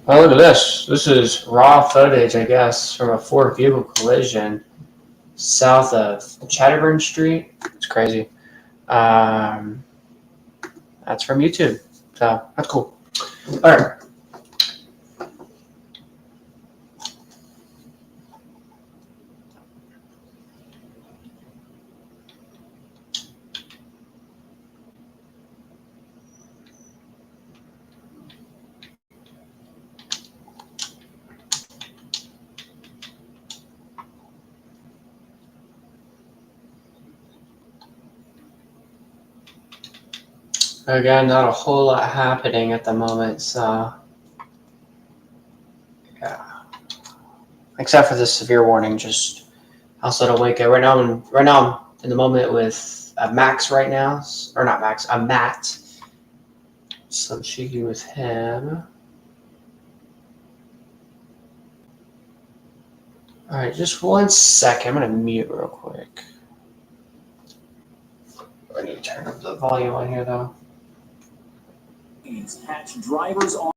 Oh, look at this. This is raw footage, I guess, from a Ford vehicle collision south of Chatterburn Street. It's crazy. That's from YouTube. So that's cool. All right. Again, not a whole lot happening at the moment, so yeah. Except for this severe warning, just outside of Waco. Right now I'm in the moment with a Max right now, or not Max, a Matt. So I'm speaking with him. All right, just 1 second. I'm gonna mute real quick. I need to turn up the volume on here though. Catch drivers on.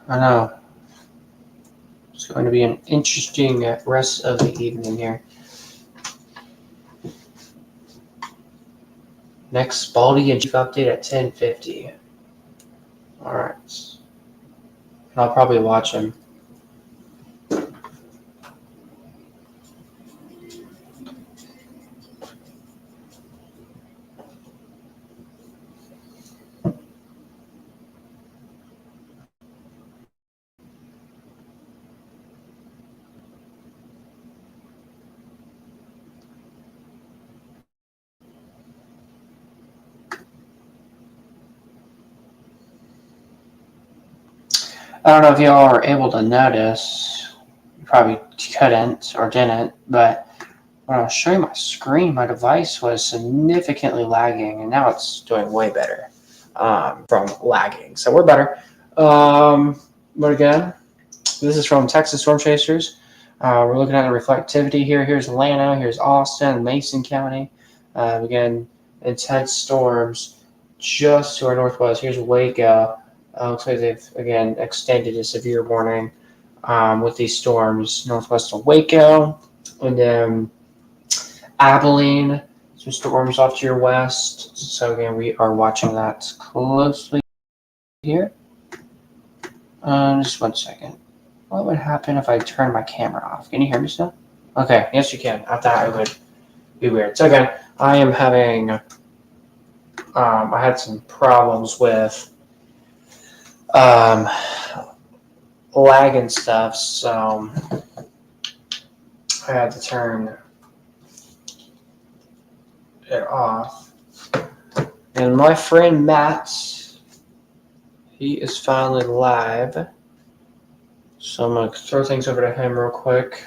I know. It's going to be an interesting rest of the evening here. Next Baldy and Chief update at 10:50. All right. I'll probably watch him. I don't know if y'all are able to notice. You probably couldn't or didn't, but when I was showing my screen, my device was significantly lagging, and now it's doing way better from lagging. So we're better. But again, this is from Texas Storm Chasers. We're looking at the reflectivity here. Here's Atlanta, here's Austin, Mason County. Again, intense storms just to our northwest. Here's Waco. Looks like they've, again, extended a severe warning with these storms northwest of Waco. And then Abilene, some storms off to your west. So, again, we are watching that closely here. Just 1 second. What would happen if I turn my camera off? Can you hear me still? Okay, yes you can. I thought it would be weird. So again, I am having, I had some problems with lag and stuff, so I had to turn it off. And my friend Matt, he is finally live. So I'm going to throw things over to him real quick.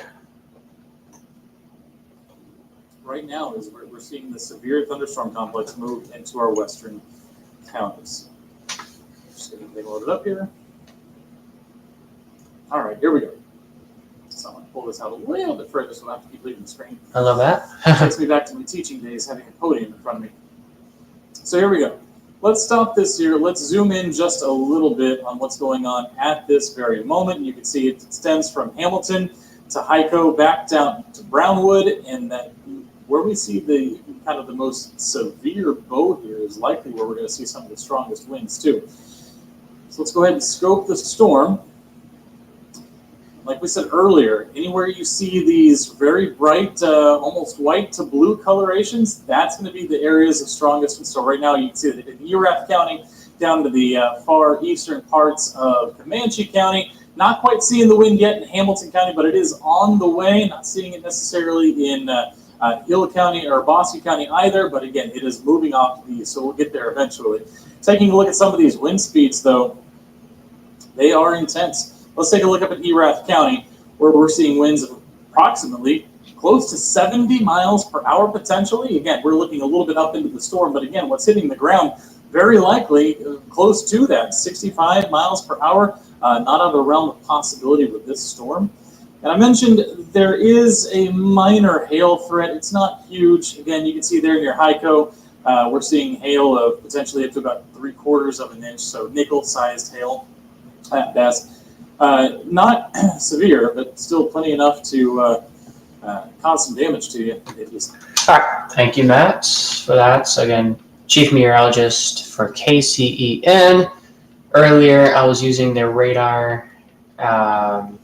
Right now is we're seeing the severe thunderstorm complex move into our western counties. Just getting everything loaded up here. All right, here we go. So I'm going to pull this out a little bit further so I don't have to keep leaving the screen. I love that. It takes me back to my teaching days, having a podium in front of me. So here we go. Let's stop this here. Let's zoom in just a little bit on what's going on at this very moment. You can see it extends from Hamilton to Hyco, back down to Brownwood, and that where we see the kind of the most severe bow here is likely where we're going to see some of the strongest winds too. So let's go ahead and scope the storm. Like we said earlier, anywhere you see these very bright, almost white to blue colorations, that's going to be the areas of strongest winds. So right now you can see that in Erath County, down to the far eastern parts of Comanche County. Not quite seeing the wind yet in Hamilton County, but it is on the way. Not seeing it necessarily in Hill County or Bosque County either, but again, it is moving off the east, so we'll get there eventually. Taking a look at some of these wind speeds, though, they are intense. Let's take a look up at Erath County, where we're seeing winds of approximately close to 70 miles per hour potentially. Again, we're looking a little bit up into the storm, but again, what's hitting the ground very likely close to that, 65 miles per hour, not out of the realm of possibility with this storm. And I mentioned there is a minor hail threat. It's not huge. Again, you can see there near Hyco, we're seeing hail of potentially up to about 3/4 of an inch, so nickel-sized hail at best. Not severe, but still plenty enough to cause some damage to you. All right. Thank you, Matt, for that. So again, Chief Meteorologist for KCEN. Earlier, I was using their radar, and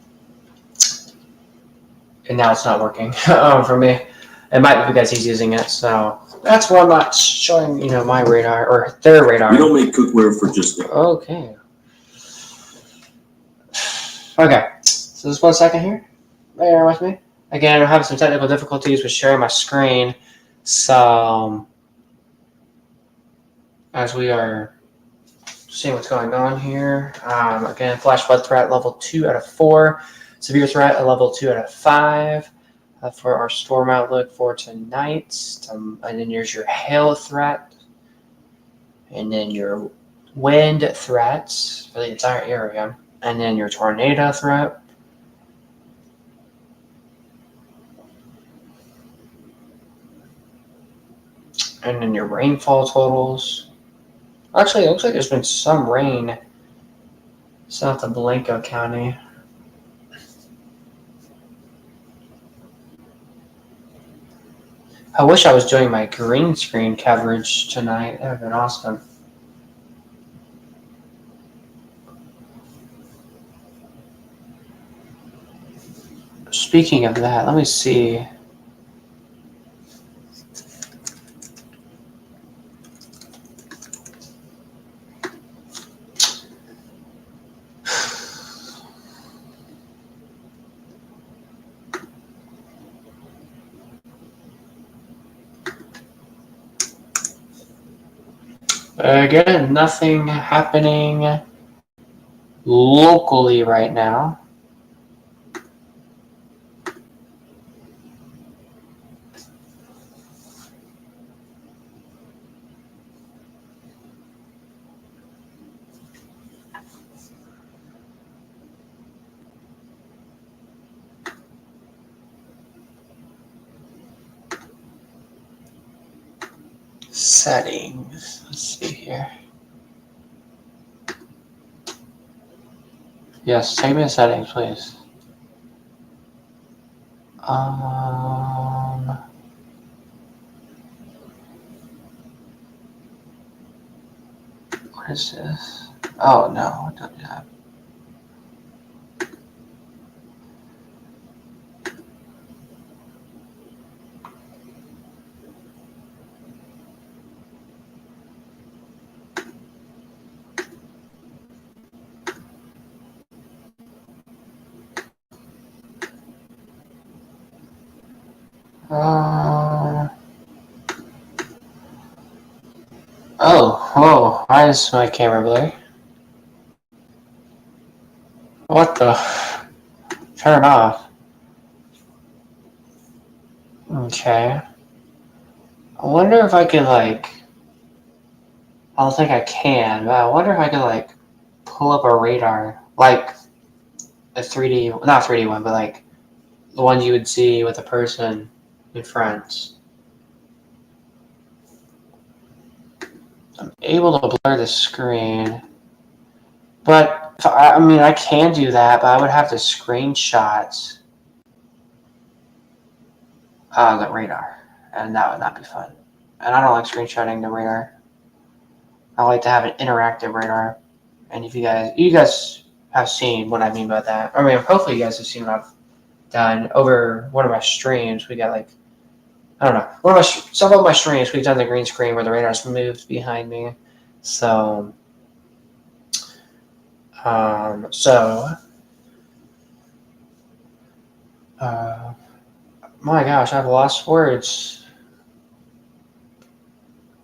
now it's not working for me. It might be because he's using it, so that's why I'm not showing, my radar or their radar. We don't make cookware for just that. Okay. Okay. So just 1 second here. Bear with me. Again, I'm having some technical difficulties with sharing my screen, so as we are seeing what's going on here. Again, flash flood threat level 2 out of 4. Severe threat a level 2 out of 5 for our storm outlook for tonight. And then there's your hail threat. And then your wind threats for the entire area. And then your tornado threat. And then your rainfall totals. Actually, it looks like there's been some rain south of Blanco County. I wish I was doing my green screen coverage tonight. That would have been awesome. Speaking of that, let me see. Again, nothing happening locally right now. Settings. Let's see here. Yes, take me to settings, please. What is this? Oh no, don't do that. Oh, why is my camera blurry? What the? Turn off. Okay. I wonder if I could like, I don't think I can, but I wonder if I could like pull up a radar, like a 3D, not 3D one, but like the ones you would see with a person in front. I'm able to blur the screen, but I mean, I can do that, but I would have to screenshot the radar, and that would not be fun. And I don't like screenshotting the radar. I like to have an interactive radar. And if you guys have seen what I mean by that, I mean, hopefully you guys have seen what I've done over one of my streams. We got like, I don't know, several of my streams we've done the green screen where the radar's moved behind me. So, my gosh, I've lost words.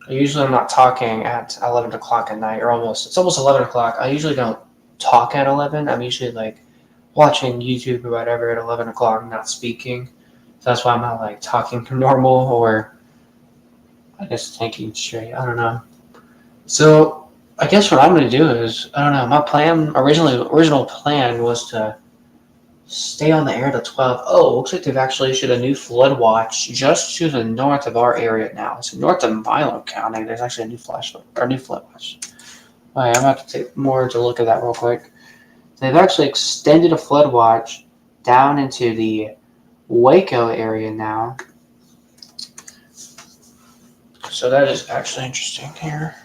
Usually I'm not talking at 11 o'clock at night, or it's almost 11 o'clock. I usually don't talk at 11. I'm usually like watching YouTube or whatever at 11 o'clock, not speaking. So that's why I'm not like talking normal, or I guess thinking straight. I don't know. So I guess what I'm going to do is, I don't know, my original plan was to stay on the air till 12. Oh, looks like they've actually issued a new flood watch just to the north of our area now. So north of Milo County, there's actually a new flood watch. All right, I'm about to take more to look at that real quick. They've actually extended a flood watch down into the Waco area now. So that is actually interesting here.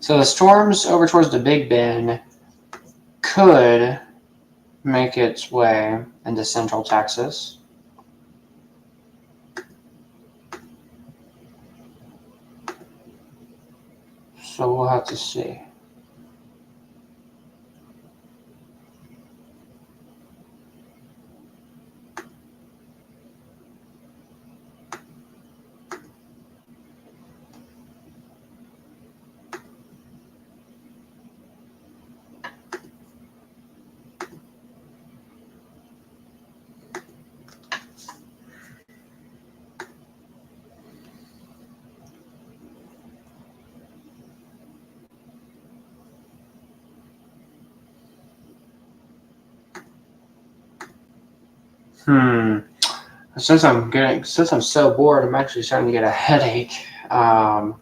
So the storms over towards the Big Bend could make its way into central Texas. So we'll have to see. Since I'm so bored, I'm actually starting to get a headache. I mean,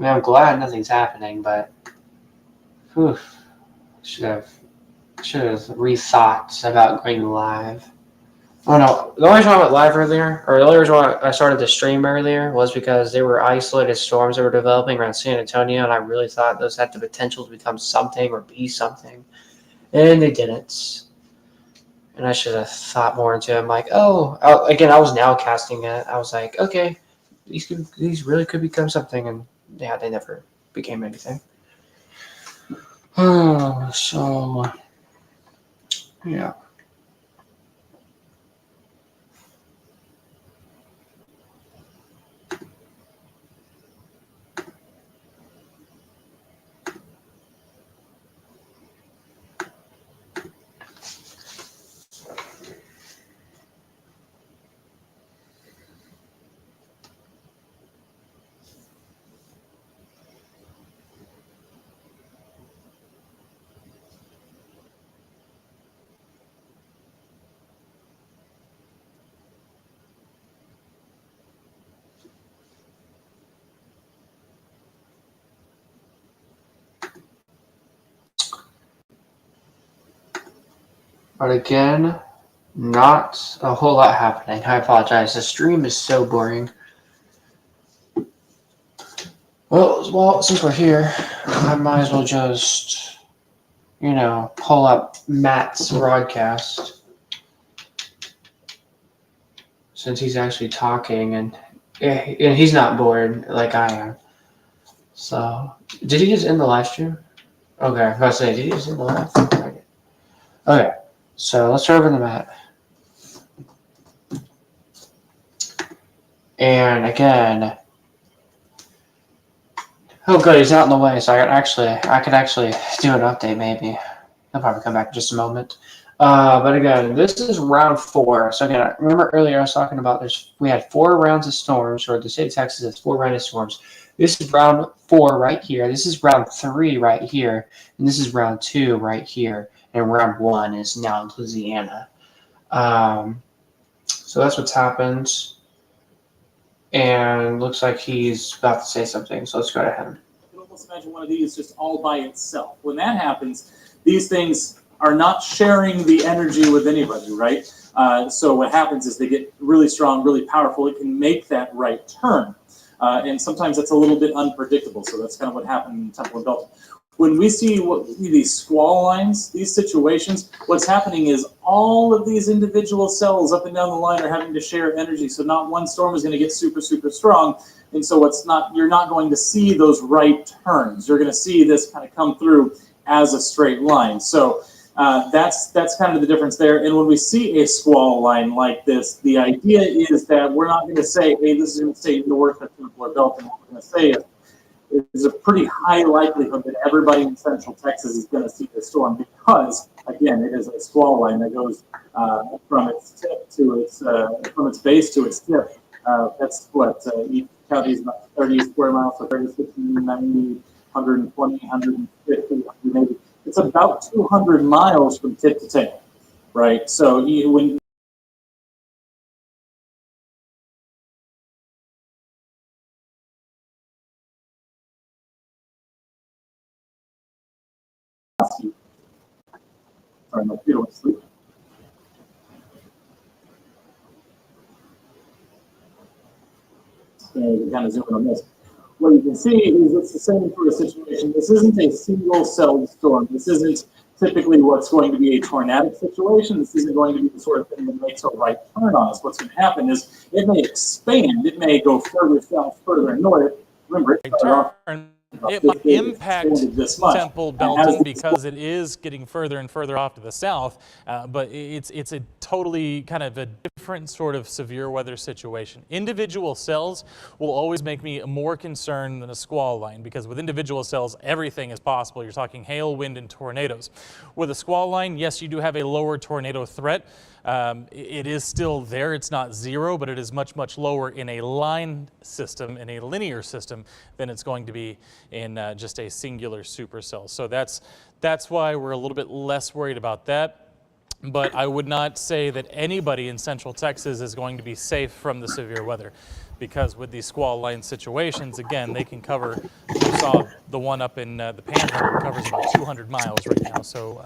I'm glad nothing's happening, but should have rethought about going live. Oh no, the only reason I went live earlier, or the only reason why I started the stream earlier, was because there were isolated storms that were developing around San Antonio, and I really thought those had the potential to become something or be something, and they didn't. And I should have thought more into it. I'm like, again, I was nowcasting it. I was like, okay, these really could become something, and yeah, they never became anything. Oh, so yeah. But again, not a whole lot happening. I apologize. The stream is so boring. Well, since we're here, I might as well just, pull up Matt's broadcast since he's actually talking and he's not bored like I am. So, did he just end the live stream? Okay, I was about to say, did he just end the live stream? Okay, so let's start over the Matt. And again, oh good, he's out in the way, so I could actually do an update maybe. He'll probably come back in just a moment. But again, this is round 4. So again, remember earlier I was talking about we had 4 rounds of storms, or the state of Texas has 4 rounds of storms. This is round 4 right here. This is round 3 right here, and this is round 2 right here, and round 1 is now in Louisiana. So that's what's happened. And looks like he's about to say something, so let's go to him. You can almost imagine one of these just all by itself. When that happens, these things are not sharing the energy with anybody, right? So what happens is they get really strong, really powerful. It can make that right turn. And sometimes that's a little bit unpredictable. So that's kind of what happened in Temple and Belton. When we see these squall lines, these situations, what's happening is all of these individual cells up and down the line are having to share energy. So not one storm is going to get super, super strong. And so you're not going to see those right turns. You're going to see this kind of come through as a straight line. So that's kind of the difference there. And when we see a squall line like this, the idea is that we're not going to say, hey, this is going to stay north of Temple or Belton. What we're going to say is, there's a pretty high likelihood that everybody in central Texas is going to see the storm because, again, it is a squall line that goes from its tip to from its base to its tip. That's what each county is about 30 square miles, so 30, 60, 90, 120, 150, 180. It's about 200 miles from tip to tail, right? So when sorry, my computer went to sleep. And kind of zoom in on this. What you can see is it's the same sort of situation. This isn't a single-celled storm. This isn't typically what's going to be a tornadic situation. This isn't going to be the sort of thing that makes a right turn on us. What's going to happen is it may expand. It may go further south, further north. Remember, it might impact Temple Belton because it is getting further and further off to the south, but it's a totally kind of a different sort of severe weather situation. Individual cells will always make me more concerned than a squall line because with individual cells, everything is possible. You're talking hail, wind, and tornadoes. With a squall line, yes, you do have a lower tornado threat. It is still there. It's not zero, but it is much, much lower in a line system, in a linear system, than it's going to be in just a singular supercell. So that's why we're a little bit less worried about that. But I would not say that anybody in central Texas is going to be safe from the severe weather because with these squall line situations, again, they can cover, you saw the one up in the Panhandle covers about 200 miles right now. So,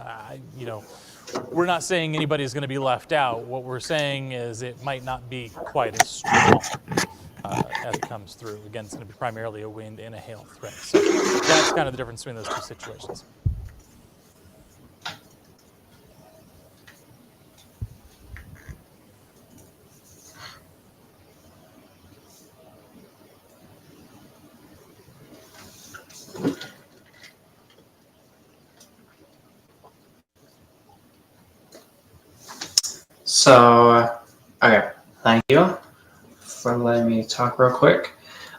we're not saying anybody's going to be left out. What we're saying is it might not be quite as strong as it comes through. Again, it's going to be primarily a wind and a hail threat. So that's kind of the difference between those two situations. So, okay, thank you for letting me talk real quick.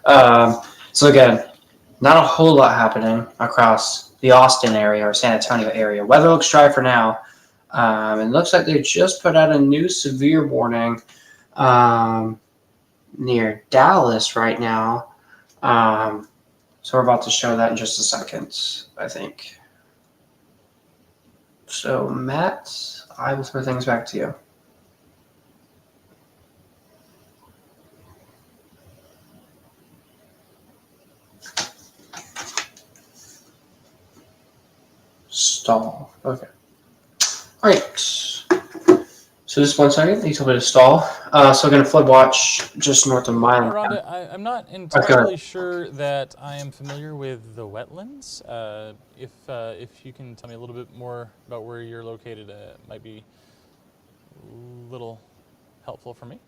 So again, not a whole lot happening across the Austin area or San Antonio area. Weather looks dry for now. It looks like they just put out a new severe warning near Dallas right now. So we're about to show that in just a second, I think. So Matt, I will throw things back to you. Stall. Okay. All right. So just 1 second. Need a bit of stall. So we're gonna flood watch just north of my. Rhonda, I'm not entirely sure that I am familiar with the wetlands. If you can tell me a little bit more about where you're located, might be a little helpful for me.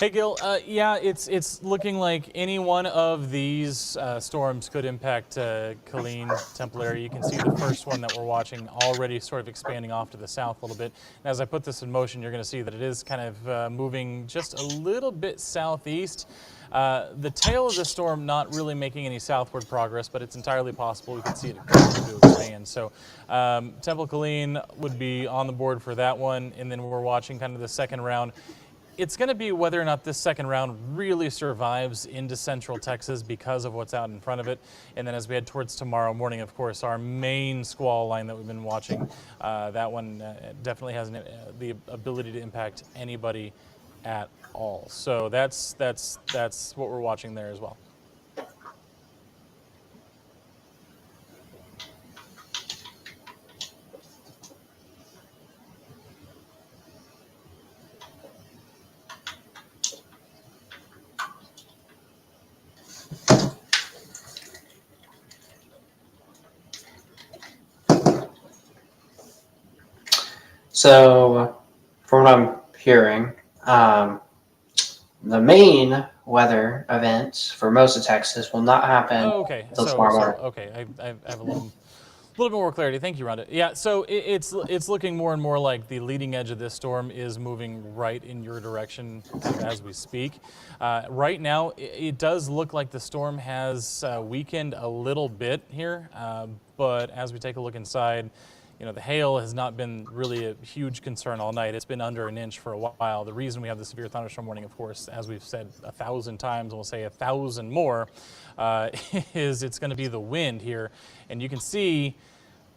Hey Gil, yeah, it's looking like any one of these storms could impact Killeen, Temple area. You can see the first one that we're watching already sort of expanding off to the south a little bit. And as I put this in motion, you're going to see that it is kind of moving just a little bit southeast. The tail of the storm not really making any southward progress, but it's entirely possible we could see it continue to expand. So Temple, Killeen would be on the board for that one, and then we're watching kind of the second round. It's going to be whether or not this second round really survives into central Texas because of what's out in front of it. And then as we head towards tomorrow morning, of course, our main squall line that we've been watching, that one definitely has the ability to impact anybody at all. So that's what we're watching there as well. So, from what I'm hearing, the main weather event for most of Texas will not happen until tomorrow morning. Okay, I have a little bit more clarity. Thank you, Rhonda. Yeah, so it's looking more and more like the leading edge of this storm is moving right in your direction as we speak. Right now, it does look like the storm has weakened a little bit here, but as we take a look inside, you know, the hail has not been really a huge concern all night. It's been under an inch for a while. The reason we have the severe thunderstorm warning, of course, as we've said 1,000 times, and we'll say 1,000 more, is it's going to be the wind here. And you can see,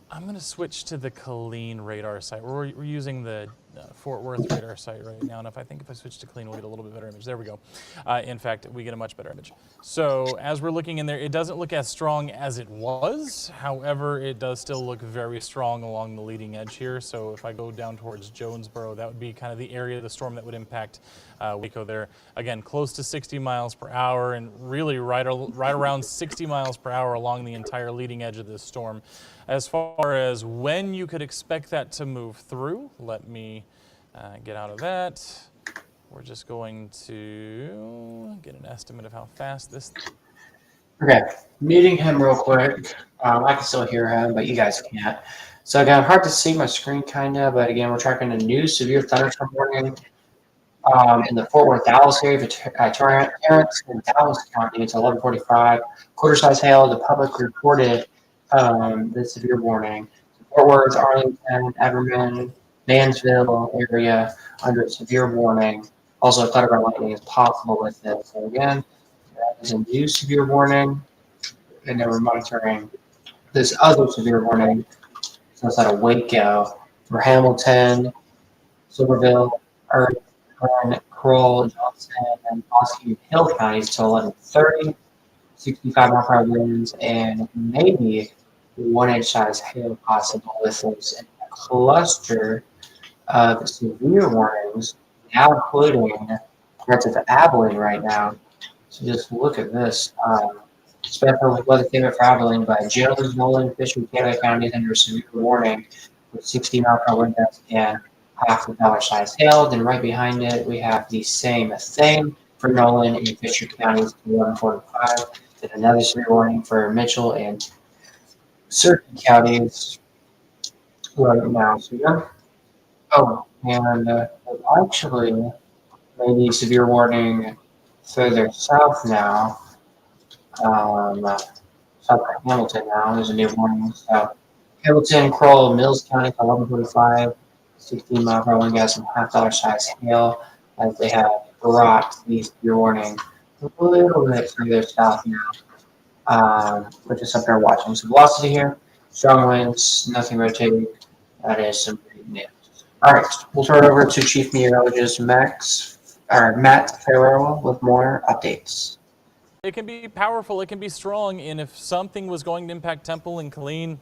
I'm going to switch to the Killeen radar site. We're using the Fort Worth radar site right now, and if I switch to Killeen, we'll get a little bit better image. There we go. In fact, we get a much better image. So as we're looking in there, it doesn't look as strong as it was. However, it does still look very strong along the leading edge here. So if I go down towards Jonesboro, that would be kind of the area of the storm that would impact Waco there. Again, close to 60 miles per hour, and really right around 60 miles per hour along the entire leading edge of this storm. As far as when you could expect that to move through, let me get out of that. We're just going to get an estimate of how fast this. Okay, muting him real quick. I can still hear him, but you guys can't. So again, hard to see my screen kind of, but again, we're tracking a new severe thunderstorm warning in the Fort Worth, Dallas area for Terrence in Dallas County. It's 11:45. Quarter-size hail. The public reported the severe warning. Fort Worth, Arlington, Everman, Mansville area under severe warning. Also, thunderstorm lightning is possible with this. So again, that is a new severe warning, and then we're monitoring this other severe warning. So it's out of Waco for Hamilton, Silverville, Irvine, Kroll, Johnson, and Bosque Hill counties to 11:30. 65 mile per hour winds, and maybe 1 inch size hail possible with this. And a cluster of severe warnings now including parts of Abilene right now. So just look at this. Special weather statement for Abilene by Jones, Nolan, Fisher, Canada counties under severe warning with 60-mile-per-hour wind gusts and half the dollar-sized hail. Then right behind it, we have the same thing for Nolan and Fisher counties, 11:45. Then another severe warning for Mitchell and certain counties right now. So yeah. Oh, and actually, maybe severe warning further south now. South of Hamilton now. There's a new warning. So Hamilton, Crowell, Mills County, 11:45, 16-mile-per-hour wind gusts and half dollar size hail, as they have brought the severe warning a little bit further south now. We're just up there watching. So velocity here, strong winds, nothing rotating. That is some great news. All right, we'll turn it over to Chief Meteorologist Matt Farrell with more updates. It can be powerful, it can be strong, and if something was going to impact Temple and Killeen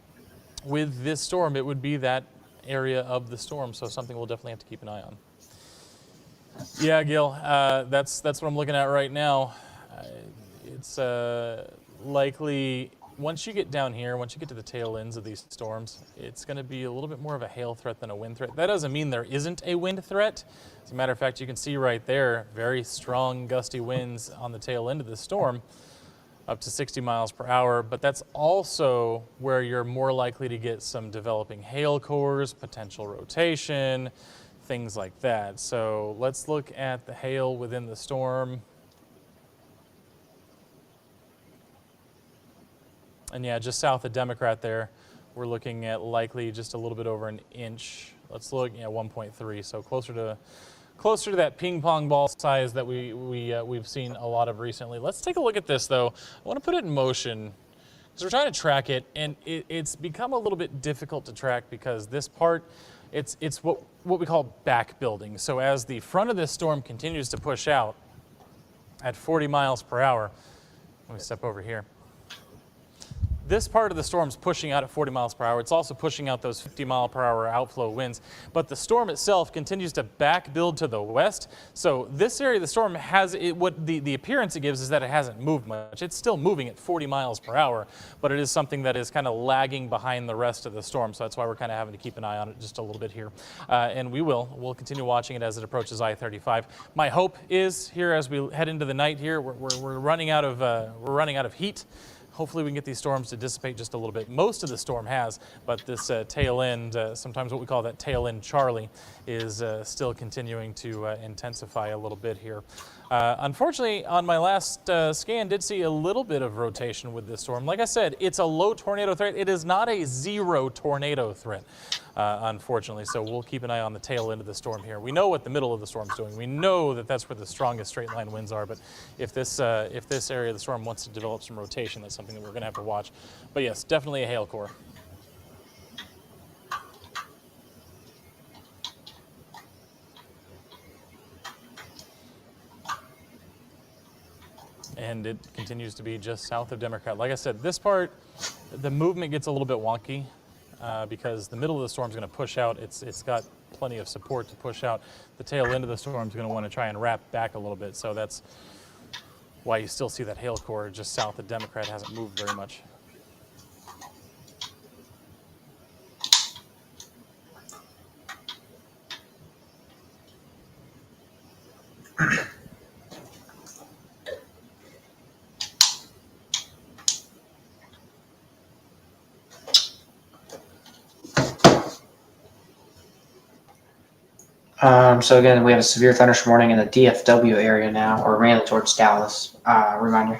with this storm, it would be that area of the storm, so something we'll definitely have to keep an eye on. Yeah, Gil, that's what I'm looking at right now. It's likely, once you get down here, once you get to the tail ends of these storms, it's going to be a little bit more of a hail threat than a wind threat. That doesn't mean there isn't a wind threat. As a matter of fact, you can see right there, very strong gusty winds on the tail end of the storm, up to 60 miles per hour, but that's also where you're more likely to get some developing hail cores, potential rotation, things like that. So let's look at the hail within the storm. And yeah, just south of Democrat there, we're looking at likely just a little bit over an inch. Let's look at 1.3, so closer to that ping pong ball size that we've seen a lot of recently. Let's take a look at this though. I want to put it in motion because we're trying to track it, and it's become a little bit difficult to track because this part, it's what we call back building. So as the front of this storm continues to push out at 40 miles per hour, let me step over here. This part of the storm is pushing out at 40 miles per hour. It's also pushing out those 50-mile-per-hour outflow winds. But the storm itself continues to back build to the west. So this area of the storm has, what the appearance it gives is that it hasn't moved much. It's still moving at 40 miles per hour, but it is something that is kind of lagging behind the rest of the storm. So that's why we're kind of having to keep an eye on it just a little bit here. And we'll continue watching it as it approaches I-35. My hope is here as we head into the night here, we're running out of heat. Hopefully we can get these storms to dissipate just a little bit. Most of the storm has, but this tail end, sometimes what we call that tail end Charlie, is still continuing to intensify a little bit here. Unfortunately, on my last scan, did see a little bit of rotation with this storm. Like I said, it's a low tornado threat. It is not a zero tornado threat, unfortunately. So we'll keep an eye on the tail end of the storm here. We know what the middle of the storm's doing. We know that that's where the strongest straight line winds are. But if this area of the storm wants to develop some rotation, that's something that we're going to have to watch. But yes, definitely a hail core. And it continues to be just south of Democrat. Like I said, this part, the movement gets a little bit wonky because the middle of the storm is going to push out. It's got plenty of support to push out. The tail end of the storm is going to want to try and wrap back a little bit. So that's why you still see that hail core just south of Democrat. Hasn't moved very much. So again, we have a severe thunderstorm warning in the DFW area now, or mainly towards Dallas. Reminder.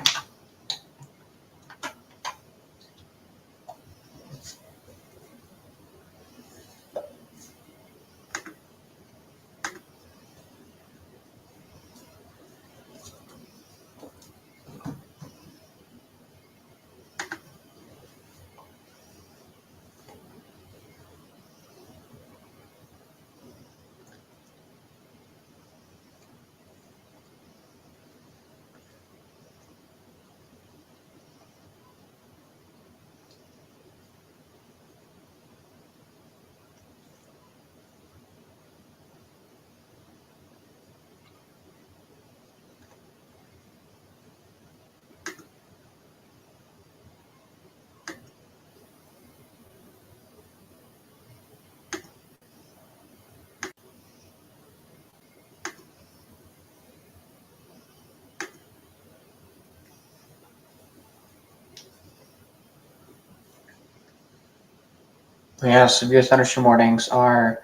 Yeah, severe thunderstorm warnings are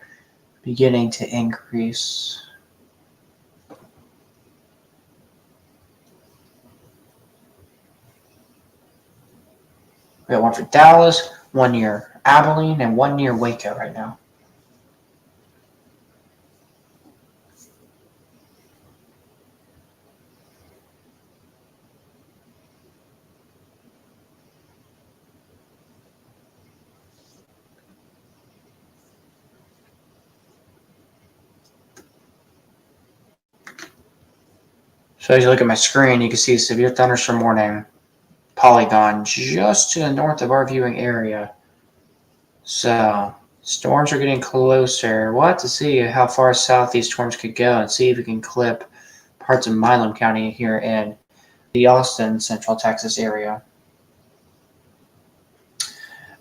beginning to increase. We got one for Dallas, one near Abilene, and one near Waco right now. So as you look at my screen, you can see a severe thunderstorm warning polygon just to the north of our viewing area. So storms are getting closer. We'll have to see how far south these storms could go and see if we can clip parts of Milam County here in the Austin, Central Texas area.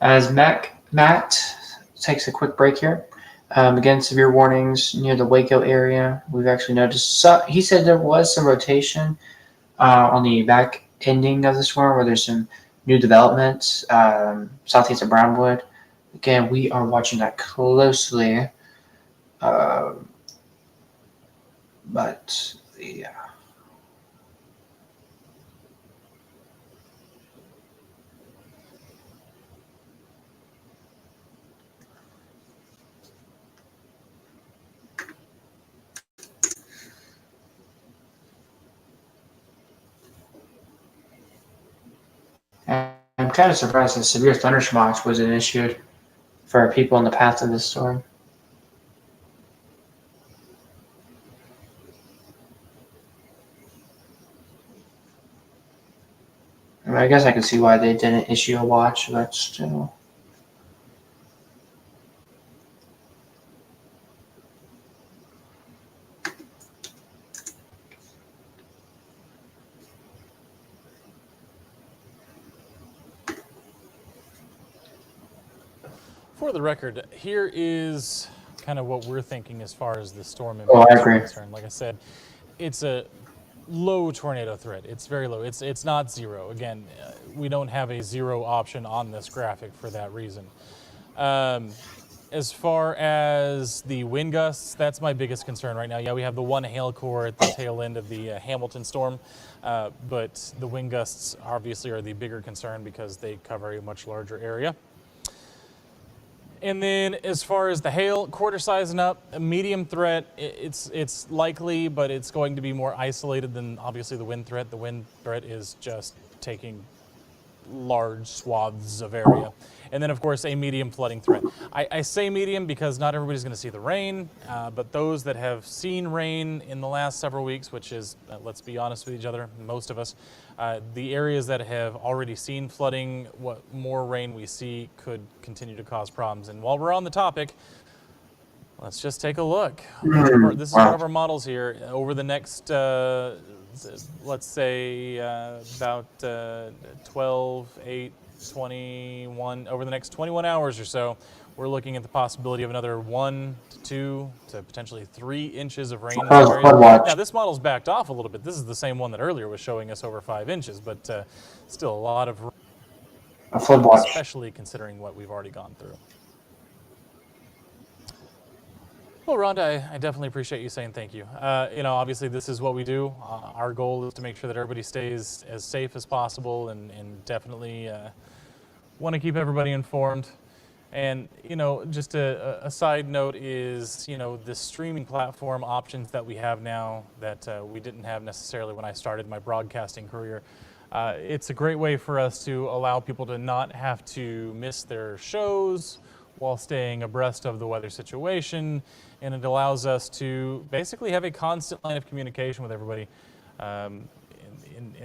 As Matt takes a quick break here. Again, severe warnings near the Waco area. We've actually noticed, he said there was some rotation on the back ending of the storm where there's some new developments southeast of Brownwood. Again, we are watching that closely. But yeah. I'm kind of surprised that severe thunderstorm watch wasn't issued for people in the path of this storm. I mean, I guess I can see why they didn't issue a watch, but still. For the record, here is kind of what we're thinking as far as the storm Oh, I impacts are agree. concerned. Like I said, it's a low tornado threat. It's very low. It's not zero. Again, we don't have a zero option on this graphic for that reason. As far as the wind gusts, that's my biggest concern right now. Yeah, we have the one hail core at the tail end of the Hamilton storm, but the wind gusts obviously are the bigger concern because they cover a much larger area. And then as far as the hail, quarter size and up, a medium threat, it's likely, but it's going to be more isolated than obviously the wind threat. The wind threat is just taking large swaths of area. And then of course a medium flooding threat. I say medium because not everybody's going to see the rain, but those that have seen rain in the last several weeks, which is, let's be honest with each other, most of us, the areas that have already seen flooding, what more rain we see could continue to cause problems. And while we're on the topic, let's just take a look. This is one of our models here. Over the next, let's say, about 12, 8, 21, over the next 21 hours or so, we're looking at the possibility of another 1 to 2 to potentially 3 inches of rain in some areas. Now, this model's backed off a little bit. This is the same one that earlier was showing us over 5 inches, but still a lot of rain, especially considering what we've already gone through. Well, Rhonda, I definitely appreciate you saying thank you. Obviously this is what we do. Our goal is to make sure that everybody stays as safe as possible and definitely want to keep everybody informed. And, just a side note is, the streaming platform options that we have now that we didn't have necessarily when I started my broadcasting career. It's a great way for us to allow people to not have to miss their shows while staying abreast of the weather situation, and it allows us to basically have a constant line of communication with everybody, and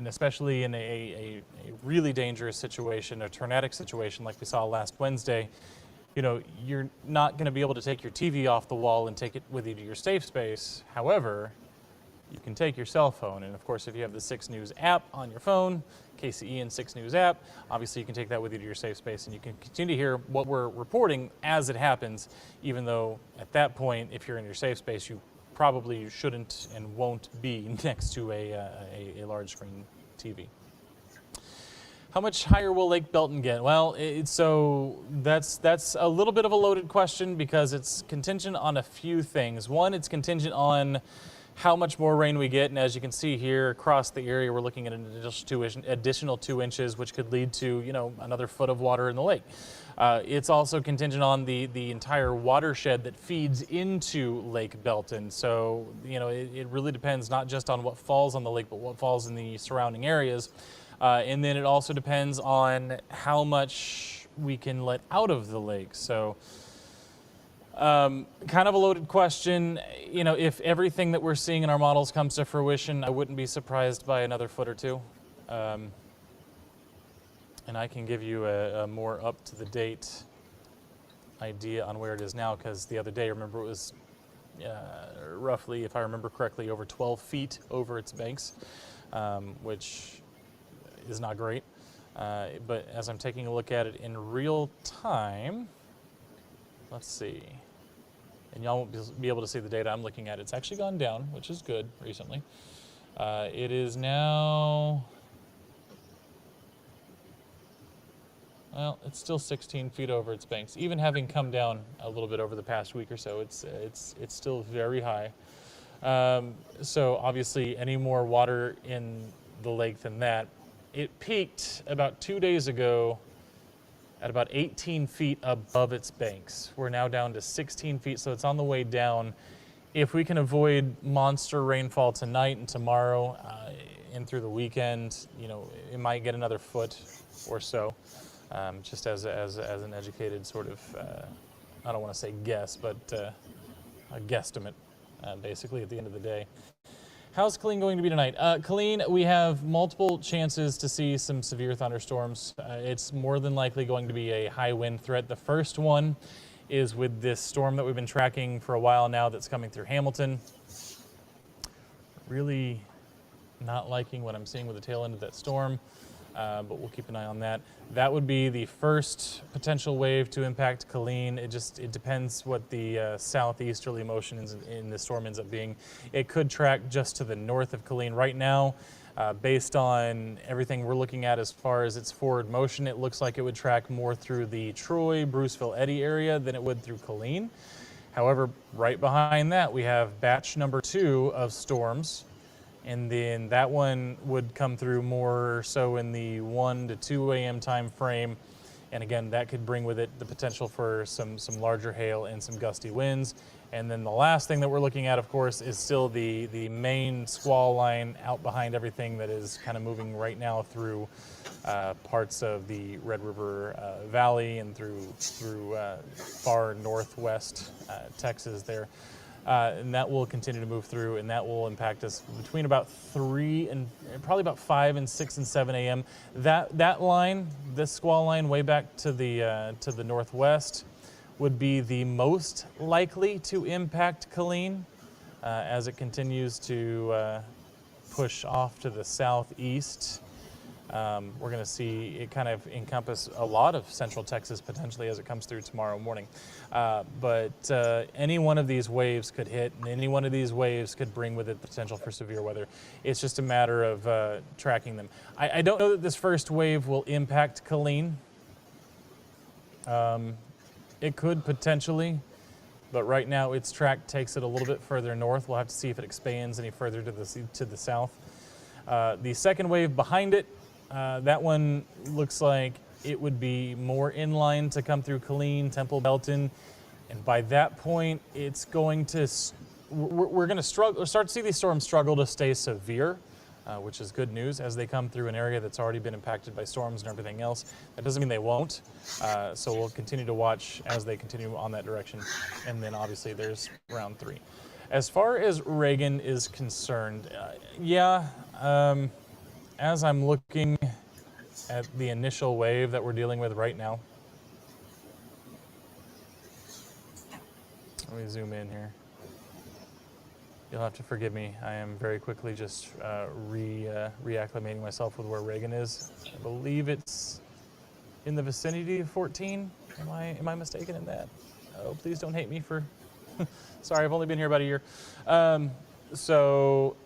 especially in a really dangerous situation, a tornadic situation like we saw last Wednesday. You're not going to be able to take your TV off the wall and take it with you to your safe space. However, you can take your cell phone, and of course if you have the 6 News app on your phone, KCE and 6 News app, obviously you can take that with you to your safe space and you can continue to hear what we're reporting as it happens, even though at that point, if you're in your safe space, you probably shouldn't and won't be next to a large screen TV. How much higher will Lake Belton get? Well, so that's a little bit of a loaded question because it's contingent on a few things. One, it's contingent on how much more rain we get, and as you can see here across the area, we're looking at an additional 2 inches, which could lead to another foot of water in the lake. It's also contingent on the entire watershed that feeds into Lake Belton. So it really depends not just on what falls on the lake, but what falls in the surrounding areas. And then it also depends on how much we can let out of the lake. So kind of a loaded question. If everything that we're seeing in our models comes to fruition, I wouldn't be surprised by another foot or two. And I can give you a more up-to-the-date idea on where it is now, because the other day, remember, it was roughly, if I remember correctly, over 12 feet over its banks, which is not great. But as I'm taking a look at it in real time, let's see. And y'all won't be able to see the data I'm looking at. It's actually gone down, which is good recently. It is now, well, it's still 16 feet over its banks. Even having come down a little bit over the past week or so, it's still very high. So obviously any more water in the lake than that. It peaked about 2 days ago at about 18 feet above its banks. We're now down to 16 feet, so it's on the way down. If we can avoid monster rainfall tonight and tomorrow and through the weekend, it might get another foot or so, just as an educated sort of, I don't want to say guess, but a guesstimate, basically, at the end of the day. How's Killeen going to be tonight? Killeen, we have multiple chances to see some severe thunderstorms. It's more than likely going to be a high wind threat. The first one is with this storm that we've been tracking for a while now that's coming through Hamilton. Really not liking what I'm seeing with the tail end of that storm, but we'll keep an eye on that. That would be the first potential wave to impact Killeen. It depends what the southeasterly motion in the storm ends up being. It could track just to the north of Killeen. Right now, based on everything we're looking at as far as its forward motion, it looks like it would track more through the Troy, Bruceville, Eddy area than it would through Killeen. However, right behind that, we have batch number 2 of storms. And then that one would come through more so in the 1 to 2 a.m. time frame. And again, that could bring with it the potential for some larger hail and some gusty winds. And then the last thing that we're looking at, of course, is still the main squall line out behind everything that is kind of moving right now through parts of the Red River Valley and through far northwest Texas there. And that will continue to move through, and that will impact us between about 3 and probably about 5 and 6 and 7 a.m. That line, this squall line, way back to the northwest, would be the most likely to impact Killeen as it continues to push off to the southeast. We're going to see it kind of encompass a lot of central Texas potentially as it comes through tomorrow morning. But any one of these waves could hit, and any one of these waves could bring with it potential for severe weather. It's just a matter of tracking them. I don't know that this first wave will impact Killeen. It could potentially, but right now its track takes it a little bit further north. We'll have to see if it expands any further to the south. The second wave behind it, that one looks like it would be more in line to come through Killeen, Temple, Belton, and by that point, it's going to we're going to start to see these storms struggle to stay severe, which is good news as they come through an area that's already been impacted by storms and everything else. That doesn't mean they won't, so we'll continue to watch as they continue on that direction, and then obviously there's round 3. As far as Reagan is concerned, as I'm looking at the initial wave that we're dealing with right now, let me zoom in here. You'll have to forgive me. I am very quickly just reacclimating myself with where Reagan is. I believe it's in the vicinity of 14. Am I mistaken in that? Oh, please don't hate me for. Sorry, I've only been here about a year. So,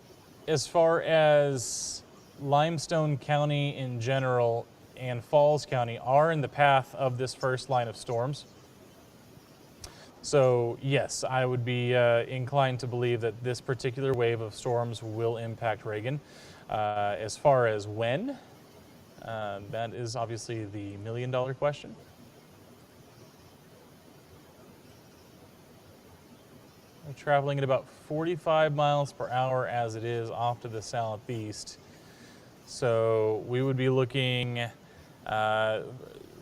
as far as Limestone County in general, and Falls County are in the path of this first line of storms. So yes, I would be inclined to believe that this particular wave of storms will impact Reagan. As far as when, that is obviously the million-dollar question. We're traveling at about 45 miles per hour as it is off to the southeast. So we would be looking,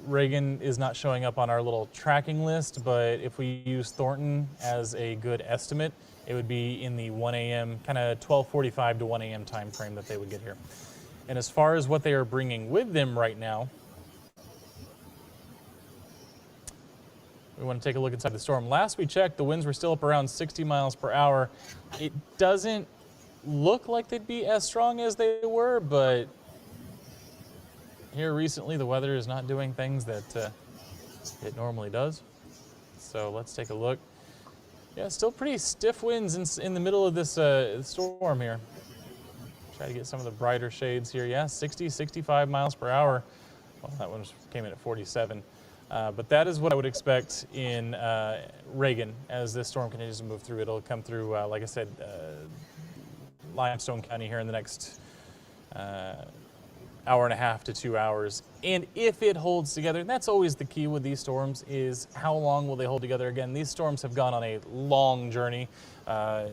Reagan is not showing up on our little tracking list, but if we use Thornton as a good estimate, it would be in the 1 a.m., kind of 12:45 to 1 a.m. time frame that they would get here. And as far as what they are bringing with them right now, we want to take a look inside the storm. Last we checked, the winds were still up around 60 miles per hour. It doesn't look like they'd be as strong as they were, but here recently the weather is not doing things that it normally does. So let's take a look. Yeah, still pretty stiff winds in the middle of this storm here. Try to get some of the brighter shades here. Yeah, 60, 65 miles per hour. Well, that one came in at 47. But that is what I would expect in Reagan as this storm continues to move through. It'll come through, like I said, Limestone County here in the next hour and a half to 2 hours. And if it holds together, and that's always the key with these storms, is how long will they hold together? Again, these storms have gone on a long journey. By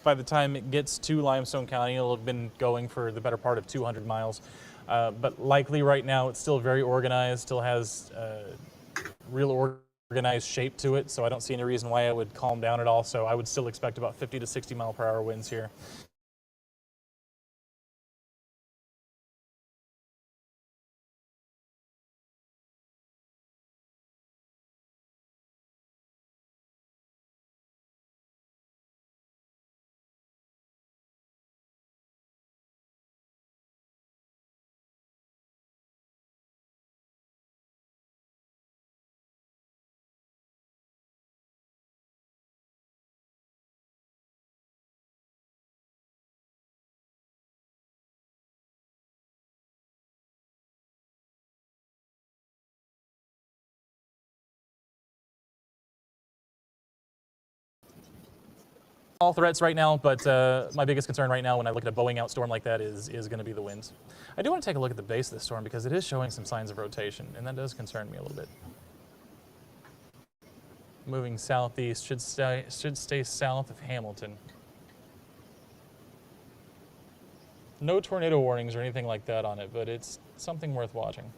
the time it gets to Limestone County, it'll have been going for the better part of 200 miles. But likely right now it's still very organized, still has real organized shape to it, so I don't see any reason why it would calm down at all. So I would still expect about 50 to 60 mile per hour winds here. All threats right now, but my biggest concern right now when I look at a blowing out storm like that is going to be the winds. I do want to take a look at the base of the storm because it is showing some signs of rotation, and that does concern me a little bit. Moving southeast, should stay south of Hamilton. No tornado warnings or anything like that on it, but it's something worth watching.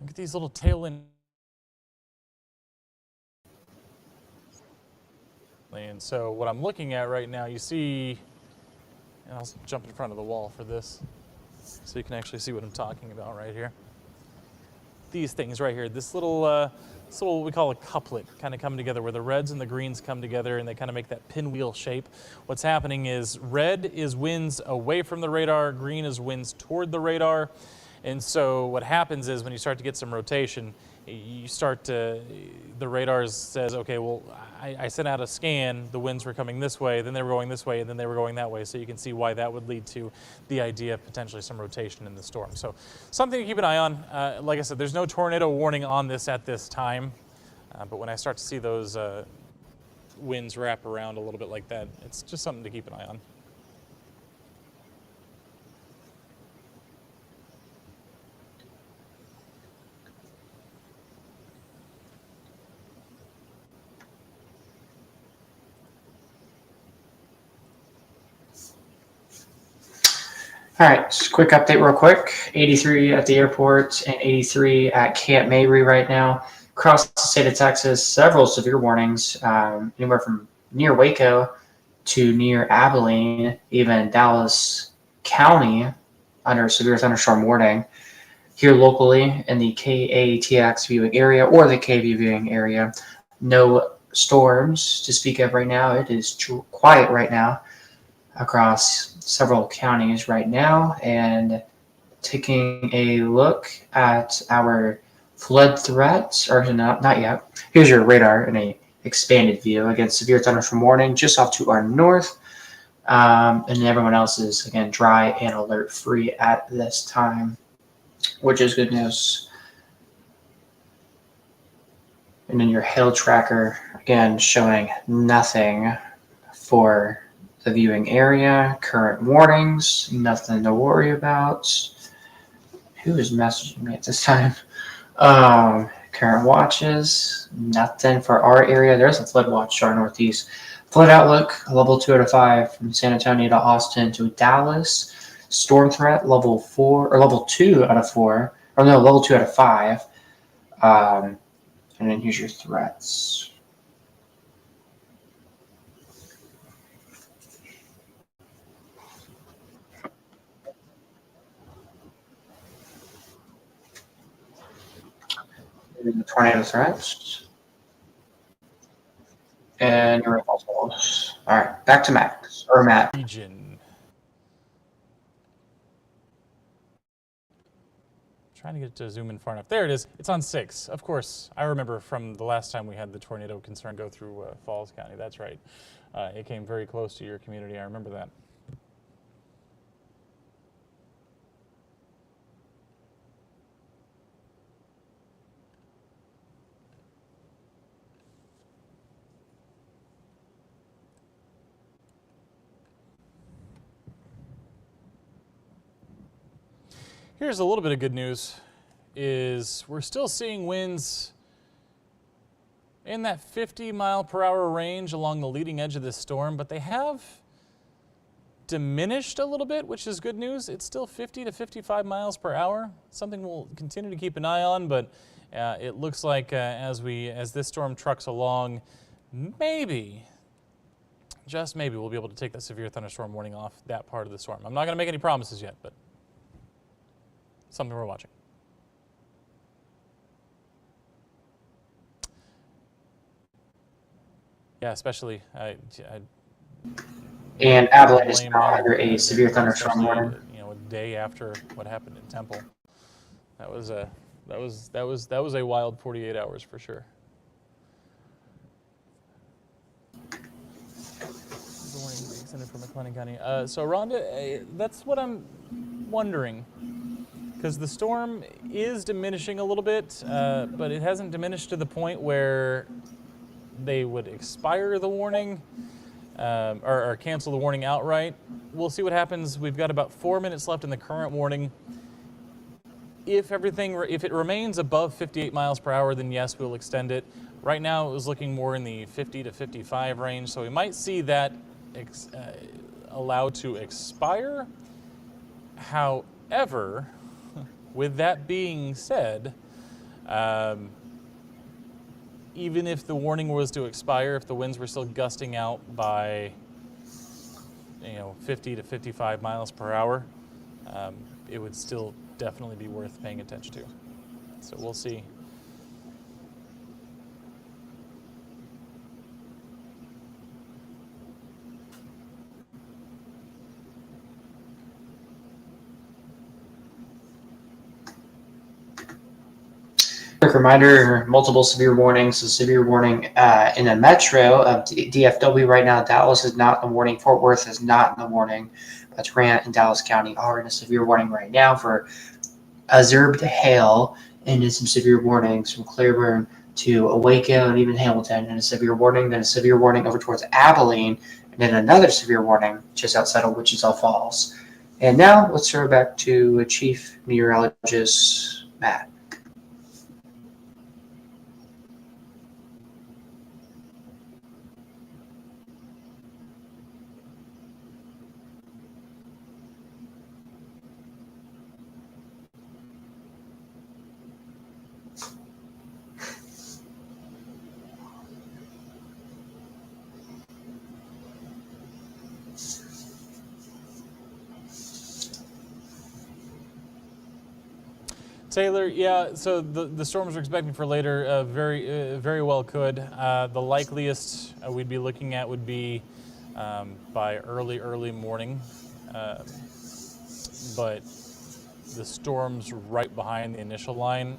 Look at these little tail end. And so what I'm looking at right now, you see, and I'll jump in front of the wall for this so you can actually see what I'm talking about right here. These things right here, this little what we call a couplet kind of come together where the reds and the greens come together and they kind of make that pinwheel shape. What's happening is red is winds away from the radar, green is winds toward the radar. And so what happens is when you start to get some rotation, the radar says, okay, well, I sent out a scan, the winds were coming this way, then they were going this way, and then they were going that way. So you can see why that would lead to the idea of potentially some rotation in the storm. So something to keep an eye on. Like I said, there's no tornado warning on this at this time. But when I start to see those winds wrap around a little bit like that, it's just something to keep an eye on. All right, just a quick update real quick. 83 at the airport and 83 at Camp Mabry right now. Across the state of Texas, several severe warnings, anywhere from near Waco to near Abilene, even Dallas County under severe thunderstorm warning. here locally in the KATX viewing area or the KV viewing area. No storms to speak of right now. It is quiet right now across several counties right now. And taking a look at our flood threats, or not yet. Here's your radar in a expanded view. Again, severe thunderstorm warning just off to our north. And everyone else is, again, dry and alert free at this time, which is good news. And then your hail tracker, again, showing nothing for the viewing area. Current warnings, nothing to worry about. Who is messaging me at this time? Current watches, nothing for our area. There's a flood watch to our northeast. Flood outlook, level 2 out of 5 from San Antonio to Austin to Dallas. Storm threat, level 4, or level 2 out of 4. Or no, level 2 out of 5. And then here's your threats. The tornado threats. And your results. All right, back to Max, or Matt. Region. Trying to get it to zoom in far enough. There it is. It's on 6. Of course, I remember from the last time we had the tornado concern go through Falls County. That's right. It came very close to your community. I remember that. Here's a little bit of good news, is we're still seeing winds in that 50-mile-per-hour range along the leading edge of this storm, but they have diminished a little bit, which is good news. It's still 50 to 55 miles per hour, something we'll continue to keep an eye on, but it looks like as this storm trucks along, maybe, just maybe, we'll be able to take that severe thunderstorm warning off that part of the storm. I'm not going to make any promises yet, but something we're watching. Yeah, especially. And Abilene is now under a severe thunderstorm warning. You know, a day after what happened in Temple, that was a wild 48 hours for sure. The warning being extended from McLennan County. So Rhonda, that's what I'm wondering. Because the storm is diminishing a little bit, but it hasn't diminished to the point where they would expire the warning or cancel the warning outright. We'll see what happens. We've got about 4 minutes left in the current warning. If it remains above 58 miles per hour, then yes, we'll extend it. Right now, it was looking more in the 50 to 55 range, so we might see that allowed to expire. However, with that being said, even if the warning was to expire, if the winds were still gusting out by 50 to 55 miles per hour, it would still definitely be worth paying attention to. So we'll see. Quick reminder, multiple severe warnings. The severe warning in the metro of DFW right now, Dallas is not in the warning. Fort Worth is not in the warning. But Grant and Dallas County are in a severe warning right now for observed hail, and in some severe warnings from Clearburn to Waco and even Hamilton, and a severe warning, then a severe warning over towards Abilene, and then another severe warning just outside of Wichita Falls. And now let's turn back to Chief Meteorologist Matt. Taylor, yeah, so the storms we're expecting for later very well could. The likeliest we'd be looking at would be by early morning. But the storms right behind the initial line,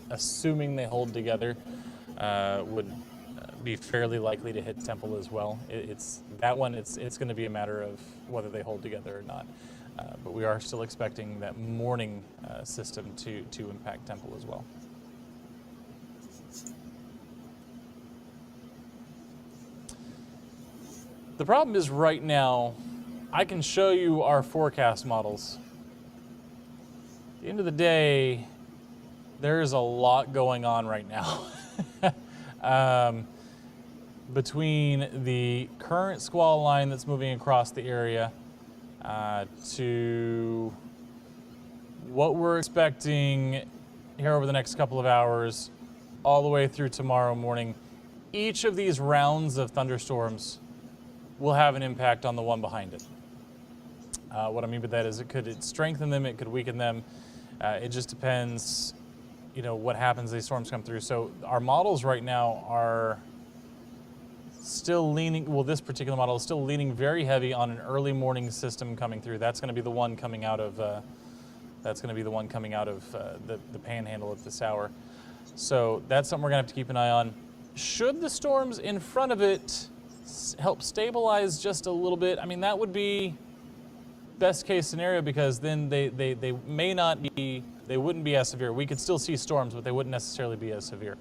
assuming they hold together, would be fairly likely to hit Temple as well. It's going to be a matter of whether they hold together or not. But we are still expecting that morning system to impact Temple as well. The problem is right now, I can show you our forecast models. At the end of the day, there's a lot going on right now. Between the current squall line that's moving across the area to what we're expecting here over the next couple of hours, all the way through tomorrow morning, each of these rounds of thunderstorms will have an impact on the one behind it. What I mean by that is it could strengthen them, it could weaken them. It just depends, what happens as these storms come through. So our models right now are still leaning, this particular model is still leaning very heavy on an early morning system coming through. That's going to be the one coming out of the panhandle at this hour. So that's something we're going to have to keep an eye on. Should the storms in front of it help stabilize just a little bit, I mean, that would be best case scenario, because then they wouldn't be as severe. We could still see storms, but they wouldn't necessarily be as severe.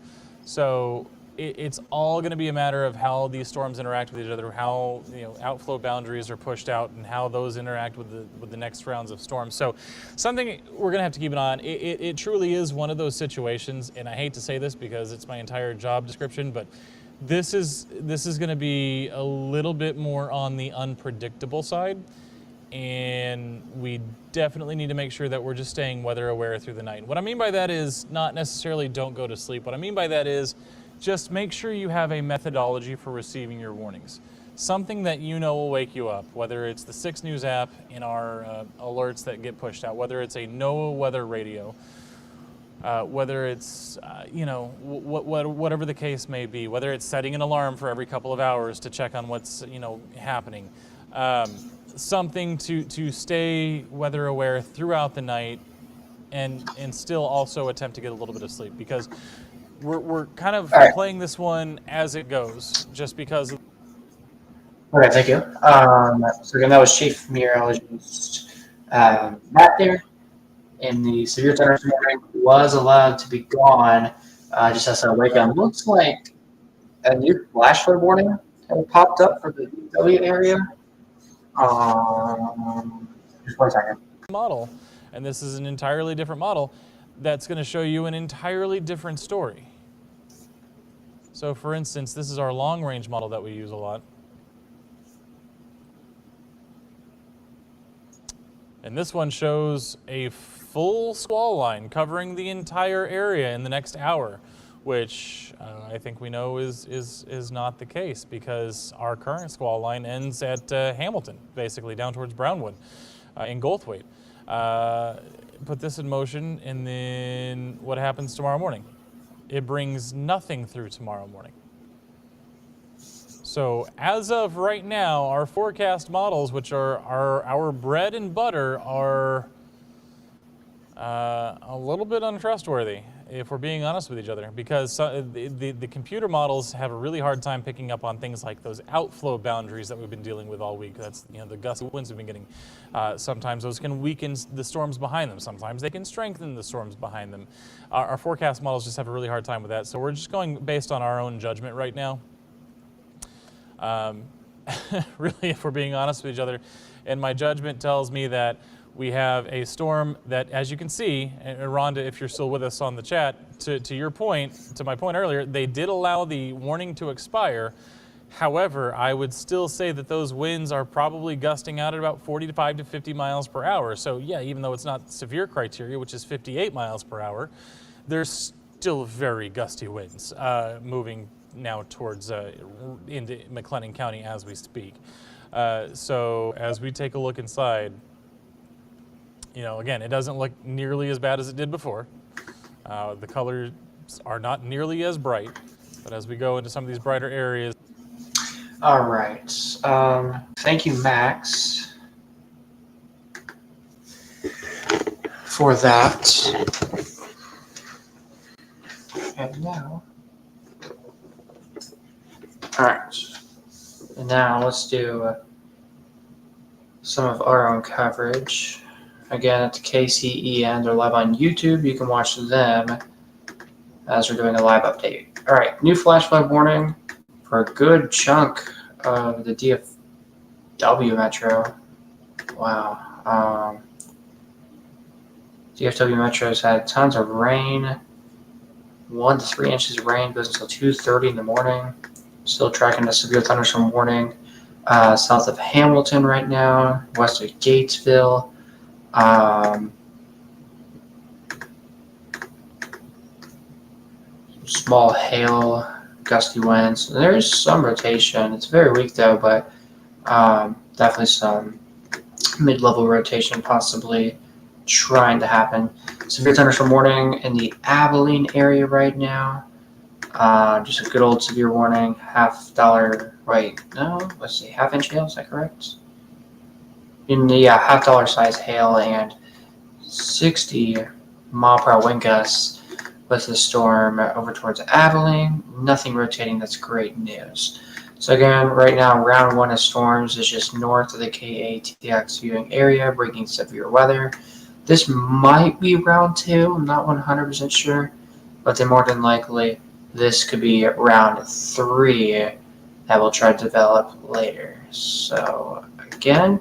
So it's all going to be a matter of how these storms interact with each other, how outflow boundaries are pushed out, and how those interact with the next rounds of storms. So something we're going to have to keep an eye on. It truly is one of those situations, and I hate to say this because it's my entire job description, but this is going to be a little bit more on the unpredictable side. And we definitely need to make sure that we're just staying weather aware through the night. What I mean by that is not necessarily don't go to sleep. What I mean by that is just make sure you have a methodology for receiving your warnings. Something that will wake you up, whether it's the 6 News app in our alerts that get pushed out, whether it's a NOAA weather radio, whether it's, whatever the case may be, whether it's setting an alarm for every couple of hours to check on what's, happening. Something to stay weather aware throughout the night and still also attempt to get a little bit of sleep, because we're kind of playing this one as it goes, just because. Okay, thank you. So again, that was Chief Meteorologist Matt there. In the severe thunderstorm warning was allowed to be gone. Just as a wake up. Looks like a new flash flood warning had popped up for the DW area. Just 1 second. Model, and this is an entirely different model that's going to show you an entirely different story. So for instance, this is our long range model that we use a lot. And this one shows a full squall line covering the entire area in the next hour, which I think we know is not the case, because our current squall line ends at Hamilton, basically down towards Brownwood in Goldthwaite. Put this in motion, and then what happens tomorrow morning? It brings nothing through tomorrow morning. So as of right now, our forecast models, which are our bread and butter, are a little bit untrustworthy, if we're being honest with each other, because the computer models have a really hard time picking up on things like those outflow boundaries that we've been dealing with all week. That's the gusty winds we've been getting. Sometimes those can weaken the storms behind them. Sometimes they can strengthen the storms behind them. Our forecast models just have a really hard time with that. So we're just going based on our own judgment right now. Really, if we're being honest with each other, and my judgment tells me that we have a storm that, as you can see, and Rhonda, if you're still with us on the chat, to your point, to my point earlier, they did allow the warning to expire. However, I would still say that those winds are probably gusting out at about 45 to 50 miles per hour. So yeah, even though it's not severe criteria, which is 58 miles per hour, there's still very gusty winds moving now towards into McLennan County as we speak. So as we take a look inside, again, it doesn't look nearly as bad as it did before. The colors are not nearly as bright, but as we go into some of these brighter areas. All right. Thank you, Max, for that. And now, all right. And now let's do some of our own coverage. Again, at the KCEN, they're live on YouTube. You can watch them as we're doing a live update. All right, new flash flood warning for a good chunk of the DFW metro. Wow. DFW metro's had tons of rain. 1 to 3 inches of rain goes until 2:30 in the morning. Still tracking the severe thunderstorm warning south of Hamilton right now, west of Gatesville. Small hail, gusty winds. There's some rotation. It's very weak though, but definitely some mid-level rotation possibly trying to happen. Severe thunderstorm warning in the Abilene area right now. Just a good old severe warning. Half-inch hail, is that correct? In the $50 size hail and 60-mile-per-hour wind gusts with the storm over towards Abilene. Nothing rotating. That's great news. So again, right now, round 1 of storms is just north of the KATX viewing area, bringing severe weather. This might be round 2. I'm not 100% sure, but then more than likely, this could be round 3 that will try to develop later. So again,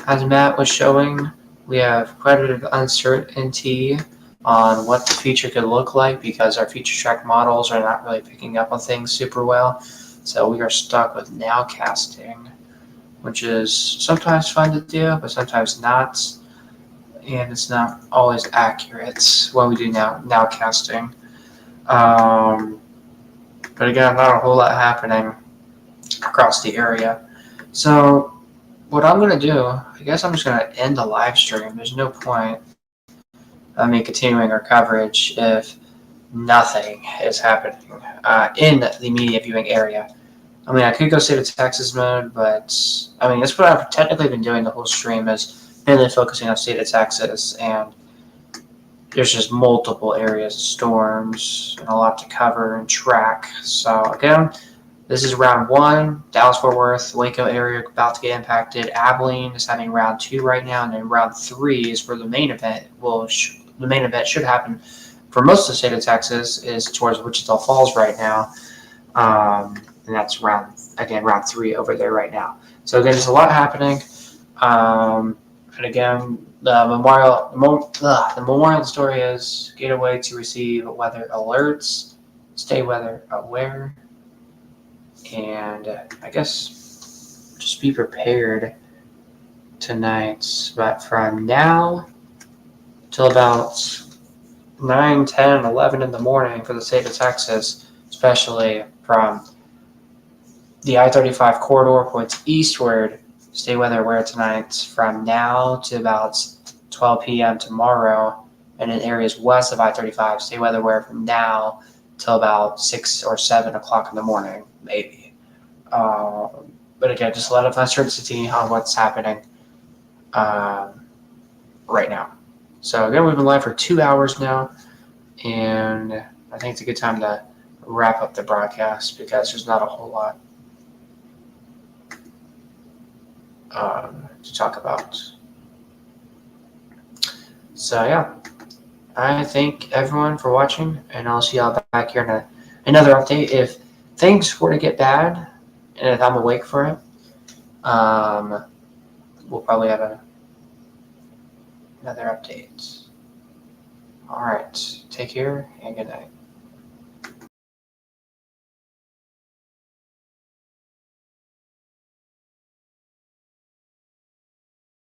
as Matt was showing, we have quite a bit of uncertainty on what the future could look like because our future track models are not really picking up on things super well. So we are stuck with nowcasting, which is sometimes fun to do, but sometimes not. And it's not always accurate when we do nowcasting. But again, not a whole lot happening across the area. So what I'm going to do, I guess I'm just going to end the live stream. There's no point continuing our coverage if nothing is happening in the immediate viewing area. I mean, I could go state of Texas mode, but I mean, that's what I've technically been doing the whole stream is mainly focusing on state of Texas, and there's just multiple areas of storms and a lot to cover and track. So again, this is round 1, Dallas-Fort Worth, Waco area about to get impacted. Abilene is having round 2 right now, and then round 3 is where the main event the main event should happen for most of the state of Texas is towards Wichita Falls right now. And that's round 3 over there right now. So again, there's a lot happening. And again, the memorial story is get away to receive weather alerts, stay weather aware, and I guess just be prepared tonight. But from now till about 9, 10, 11 in the morning for the state of Texas, especially from the I-35 corridor points eastward, stay weather aware tonight from now to about 12 p.m. tomorrow, and in areas west of I-35, stay weather aware from now till about 6 or 7 o'clock in the morning, maybe. But again, just a lot of uncertainty on what's happening right now. So again, we've been live for 2 hours now, and I think it's a good time to wrap up the broadcast because there's not a whole lot to talk about. So yeah, I thank everyone for watching, and I'll see y'all back here in another update. If things were to get bad, and if I'm awake for it, we'll probably have another update. All right, take care and good night.